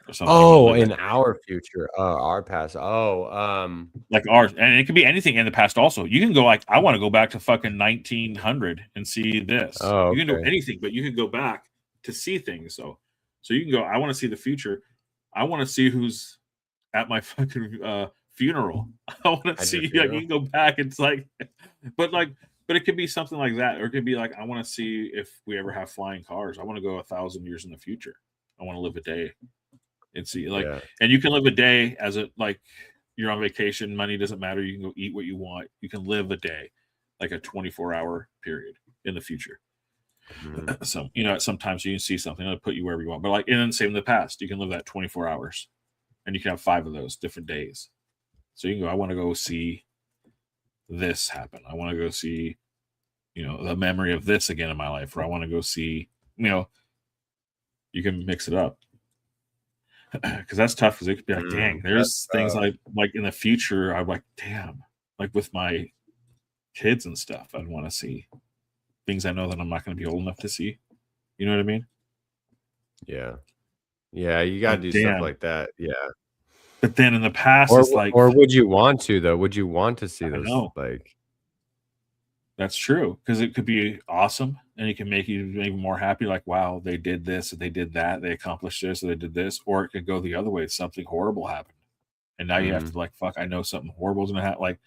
C: Or something.
B: Oh, in our future, our past.
C: Like ours, and it could be anything in the past. Also, you can go like, I want to go back to fucking 1900 and see this.
B: Oh,
C: You can do anything, but you can go back to see things. So you can go, I want to see the future. I want to see who's at my fucking funeral. I want to see. Like, you can go back. It's like, but it could be something like that, or it could be like, I want to see if we ever have flying cars. I want to go 1,000 years in the future. I want to live a day. And see, and you can live a day as you're on vacation. Money doesn't matter. You can go eat what you want. You can live a day, like a 24-hour period in the future. Mm-hmm. So, sometimes you can see something that'll put you wherever you want. But and then same in the past, you can live that 24 hours, and you can have 5 of those different days. So you can go, I want to go see this happen. I want to go see, the memory of this again in my life, or I want to go see, you can mix it up. Because that's tough. Because it could be like, dang, there's things like in the future. I'm like, damn, like with my kids and stuff, I'd want to see things I know that I'm not going to be old enough to see. You know what I mean?
B: Yeah, you got to do stuff like that. Yeah,
C: but then in the past,
B: or,
C: it's like,
B: or would you want to though? Would you want to see those? Like,
C: that's true, because it could be awesome, and it can make you even more happy. Like, wow, they did this, or they did that, they accomplished this, or they did this. Or it could go the other way. Something horrible happened, and now you have to like, fuck, I know something horrible is gonna happen. Like,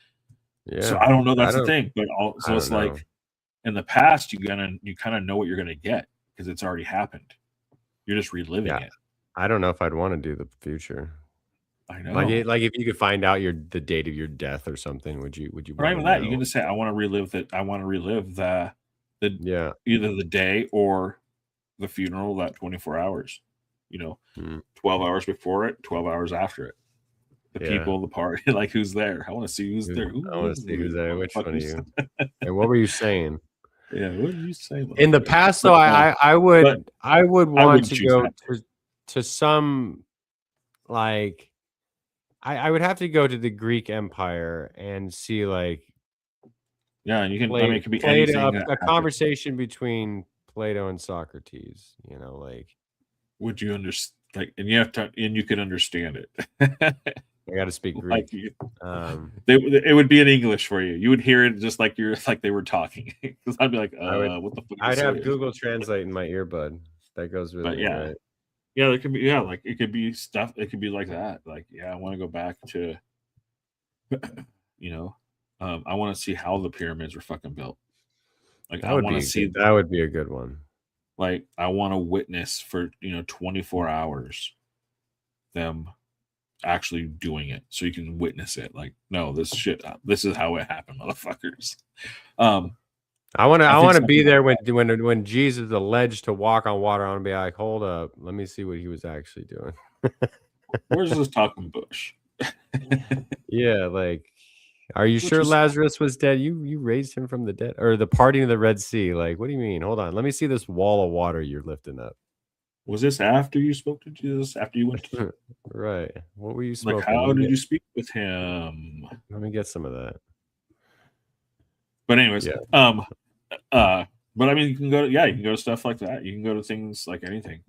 C: so I don't know. That's the thing. But so it's like, in the past, you kind of know what you're gonna get because it's already happened. You're just reliving it.
B: I don't know if I'd want to do the future.
C: I know.
B: Like if you could find out the date of your death or something, would you?
C: Not even that. You can just say, I want to relive that. I want to relive the either the day or the funeral, that 24 hours. 12 hours before it, 12 hours after it. The people, the party, like who's there. I want to see who's there.
B: I want to see who's there. Which one are you? And what were you saying?
C: Yeah, what did you say?
B: In the past, though, I would want to go to some like. I would have to go to the Greek Empire and see and
C: you can. It could be anything.
B: A conversation between Plato and Socrates.
C: Would you understand? And you have to, and you can understand it.
B: I got to speak Greek.
C: It would be in English for you. You would hear it just like they were talking. Because I'd be like, what the fuck?
B: I'd have Google Translate in my earbud. That goes with it. Right?
C: Yeah, it could be. Yeah, like it could be stuff. It could be like that. Like, I want to go back to, I want to see how the pyramids were fucking built. Like, I want to see
B: that would be a good one.
C: Like, I want to witness for 24 hours them actually doing it, so you can witness it. Like, no, this is how it happened, motherfuckers.
B: I want to be there when Jesus alleged to walk on water. I want to be like, hold up, let me see what he was actually doing.
C: Where's this talking bush?
B: Yeah, like, are you sure Lazarus was dead? You raised him from the dead, or the parting of the Red Sea? Like, what do you mean? Hold on, let me see this wall of water you're lifting up.
C: Was this after you spoke to Jesus? After you went to
B: right? What were you smoking?
C: Like, how did you speak with him?
B: Let me get some of that.
C: But anyways, but I mean, you can go to stuff like that. You can go to things like anything.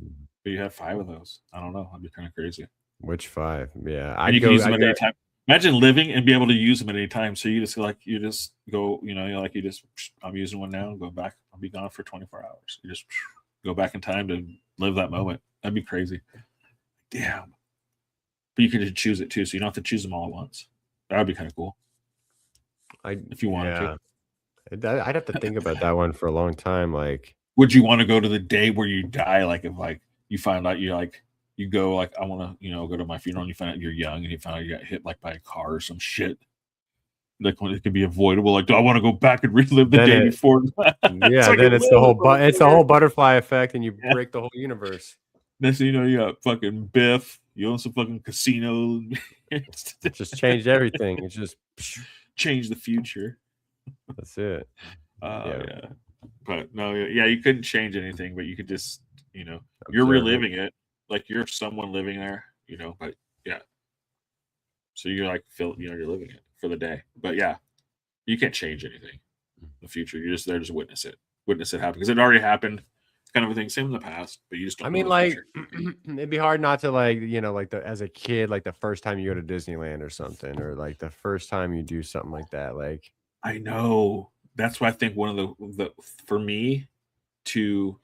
C: But you have 5 of those. I don't know. That'd be kind of crazy.
B: Which 5? Yeah,
C: And you can use them at any time. Imagine living and be able to use them at any time. So you just go, I'm using one now, go back. I'll be gone for 24 hours. You just go back in time to live that moment. That'd be crazy. Damn. But you can just choose it too, so you don't have to choose them all at once. That would be kind of cool. If you wanted
B: to. I'd have to think about that one for a long time. Like,
C: would you want to go to the day where you die? Like, if you find out you go I want to go to my funeral, and you find out you're young, and you find out you got hit by a car or some shit. Like, when it could be avoidable. Like, do I want to go back and relive the day before?
B: Yeah, then it's the whole butterfly effect, and you break the whole universe.
C: Next thing you know, you got fucking Biff. You own some fucking casino.
B: Just changed everything. It's just
C: change the future.
B: That's it.
C: Yeah. But no, you couldn't change anything, but you could just, you're reliving it. Like, you're someone living there, but yeah. So you're you're living it for the day. But yeah, you can't change anything in the future. You're just there to witness it happen, because it already happened. Kind of a thing, same in the past, but you just don't.
B: I mean, it'd be hard not to as a kid, like the first time you go to Disneyland or something, or like the first time you do something like that. Like,
C: I know, that's why I think one of the for me to,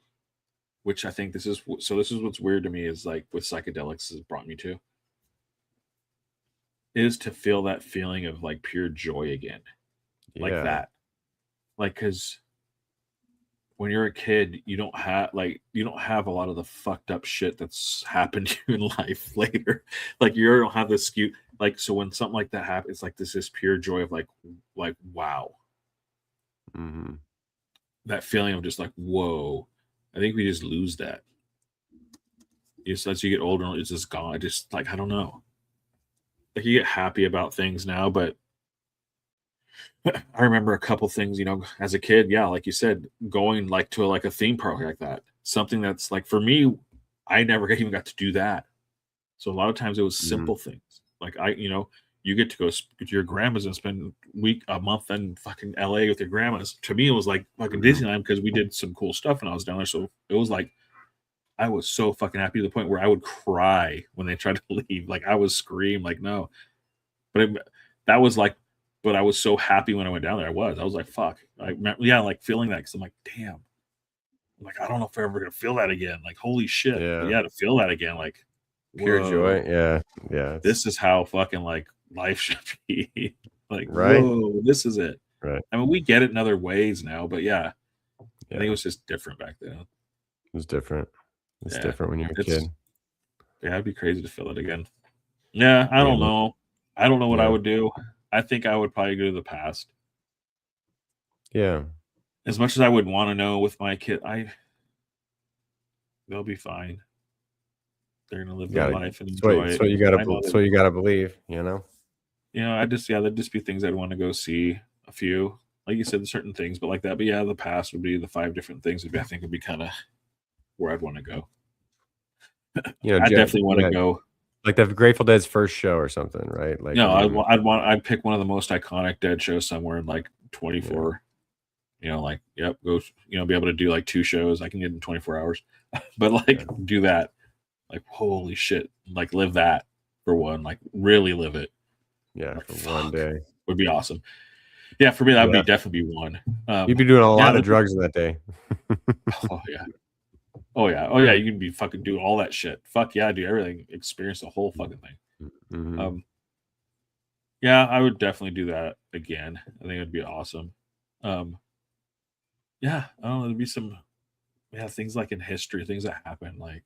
C: which I think this is what's weird to me, is like with psychedelics has brought me to, is to feel that feeling of like pure joy again, like that, like, because when you're a kid, you don't have a lot of the fucked up shit that's happened to you in life later. Like, you don't have this skew. Like, so when something like that happens, it's like this pure joy of like wow.
B: Mm-hmm.
C: That feeling of just like, whoa. I think we just lose that. Just as you get older, it's just gone. Just like, I don't know. Like, you get happy about things now, but I remember a couple things, as a kid, like you said, going to a theme park like that. Something that's like, for me, I never even got to do that. So a lot of times it was simple things. Like, you get to go to your grandma's and spend a month in fucking LA with your grandmas. To me, it was like fucking Disneyland, because we did some cool stuff when I was down there. So it was like, I was so fucking happy to the point where I would cry when they tried to leave. Like, I would scream, like, no. But that was like, but I was so happy when I went down there. I was like, fuck. Like feeling that, because I'm like, damn. Like, I don't know if I'm ever going to feel that again. Like, holy shit.
B: Yeah.
C: But to feel that again, like,
B: pure joy. Yeah. Yeah.
C: This is how fucking like life should be. Like,
B: right.
C: Whoa, this is it.
B: Right.
C: I mean, we get it in other ways now, but I think it was just different back then.
B: It was different. It's different when you're a kid.
C: Yeah, it'd be crazy to feel it again. Yeah, I don't know. I don't know what I would do. I think I would probably go to the past.
B: Yeah.
C: As much as I would want to know with my kid, they'll be fine. They're gonna live their life and enjoy it.
B: So you gotta believe,
C: there'd just be things I'd want to go see. A few, like you said, certain things, but like that. But the past would be the 5 different things. I think would be kind of where I'd want to go. I definitely want to go.
B: Like the Grateful Dead's first show or something, right? Like,
C: no, I'd pick one of the most iconic Dead shows somewhere in like 24. Go. Be able to do like 2 shows. I can get in 24 hours, but do that. Like, holy shit! Like, live that for one. Like, really live it.
B: Yeah, for one day
C: would be awesome. Yeah, for me that would definitely be one.
B: You'd be doing a lot of drugs in that day.
C: Oh yeah. You can be fucking doing all that shit. Fuck yeah, do everything. Experience the whole fucking thing.
B: Mm-hmm.
C: I would definitely do that again. I think it'd be awesome. I don't know. There'd be some things like in history, things that happen. Like,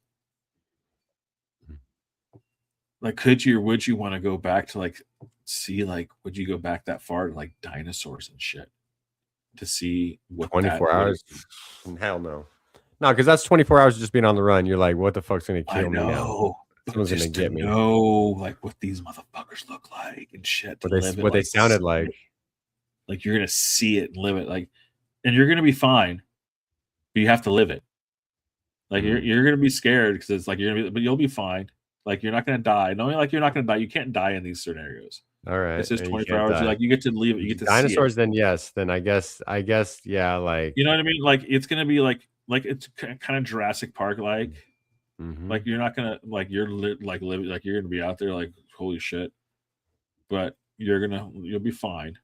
C: could you or would you want to go back to would you go back that far to like dinosaurs and shit to see what
B: 24 hours? Hell no. No, because that's 24 hours of just being on the run. You're like, what the fuck's gonna kill me now? Someone's gonna get me.
C: Like what these motherfuckers look like and shit.
B: What they sounded like.
C: Like, you're gonna see it and live it. Like, and you're gonna be fine, but you have to live it. Like, you're gonna be scared because it's like but you'll be fine. Like, you're not gonna die. No, like, you're not gonna die. You can't die in these scenarios.
B: All right.
C: It's just 24 hours. You get to leave it. You get to
B: dinosaurs.
C: See it.
B: Then yes. Then I guess yeah. Like,
C: you know what I mean? Like, it's gonna be like it's kind of Jurassic Park like,
B: Mhm.
C: Like you're not gonna like you're like living like you're gonna be out there like holy shit, but you'll be fine.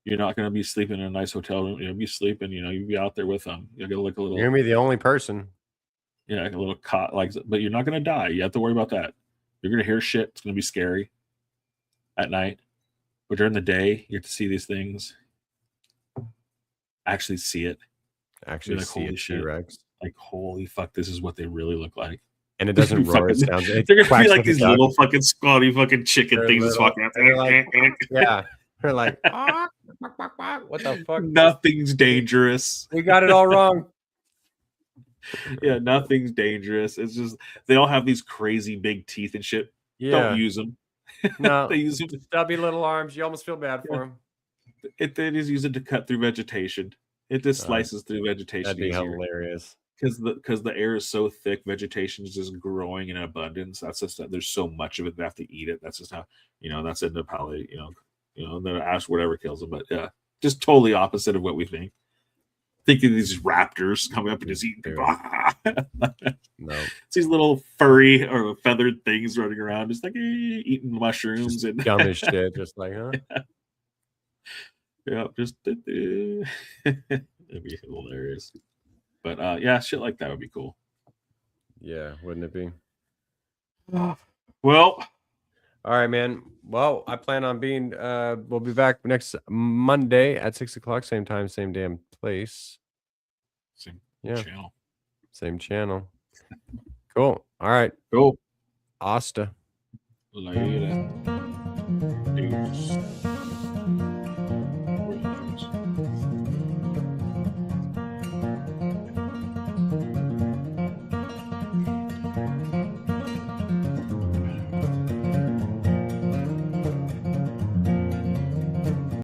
C: You're not gonna be sleeping in a nice hotel room. You'll be sleeping. You'll be out there with them. You'll get like a
B: You're
C: little
B: gonna be the only person.
C: like a little cot like, but you're not gonna die. You have to worry about that. You're gonna hear shit. It's gonna be scary at night, but during the day you get to see these things. Actually see it.
B: Actually,
C: like,
B: see
C: holy
B: a
C: shit.
B: T-Rex.
C: Like holy fuck, this is what they really look like.
B: And it doesn't roar. It sounds. It
C: They're gonna
B: quacks
C: be like
B: like a
C: these
B: duck.
C: little fucking squatty fucking chicken
B: They're
C: things just
B: little-
C: walking out
B: they're like, yeah. They're like, what the fuck?
C: Nothing's dangerous.
B: We got it all wrong.
C: Yeah, nothing's dangerous. It's just they all have these crazy big teeth and shit.
B: Yeah.
C: Don't use them.
B: No.
C: They use them.
B: Stubby little arms. You almost feel bad for them.
C: They just use it to cut through vegetation. It just slices through vegetation.
B: That'd be
C: easier.
B: hilarious.
C: Because the air is so thick, vegetation is just growing in abundance. That's just there's so much of it they have to eat it. That's just how that's in the palate. The ash whatever kills them. But yeah, just totally opposite of what we think. Thinking these raptors coming up and just eating people.
B: No,
C: it's these little furry or feathered things running around, just like eating mushrooms
B: just
C: and
B: dumb as shit. Just like, huh?
C: Yeah, just it'd be hilarious. But yeah, shit like that would be cool.
B: Yeah, wouldn't it be?
C: Well,
B: all right, man. Well, I plan on being. We'll be back next Monday at 6 o'clock, same time, same damn place.
C: Same
B: channel. Same channel. Cool. All right.
C: Cool.
B: Asta.
C: Later. Peace.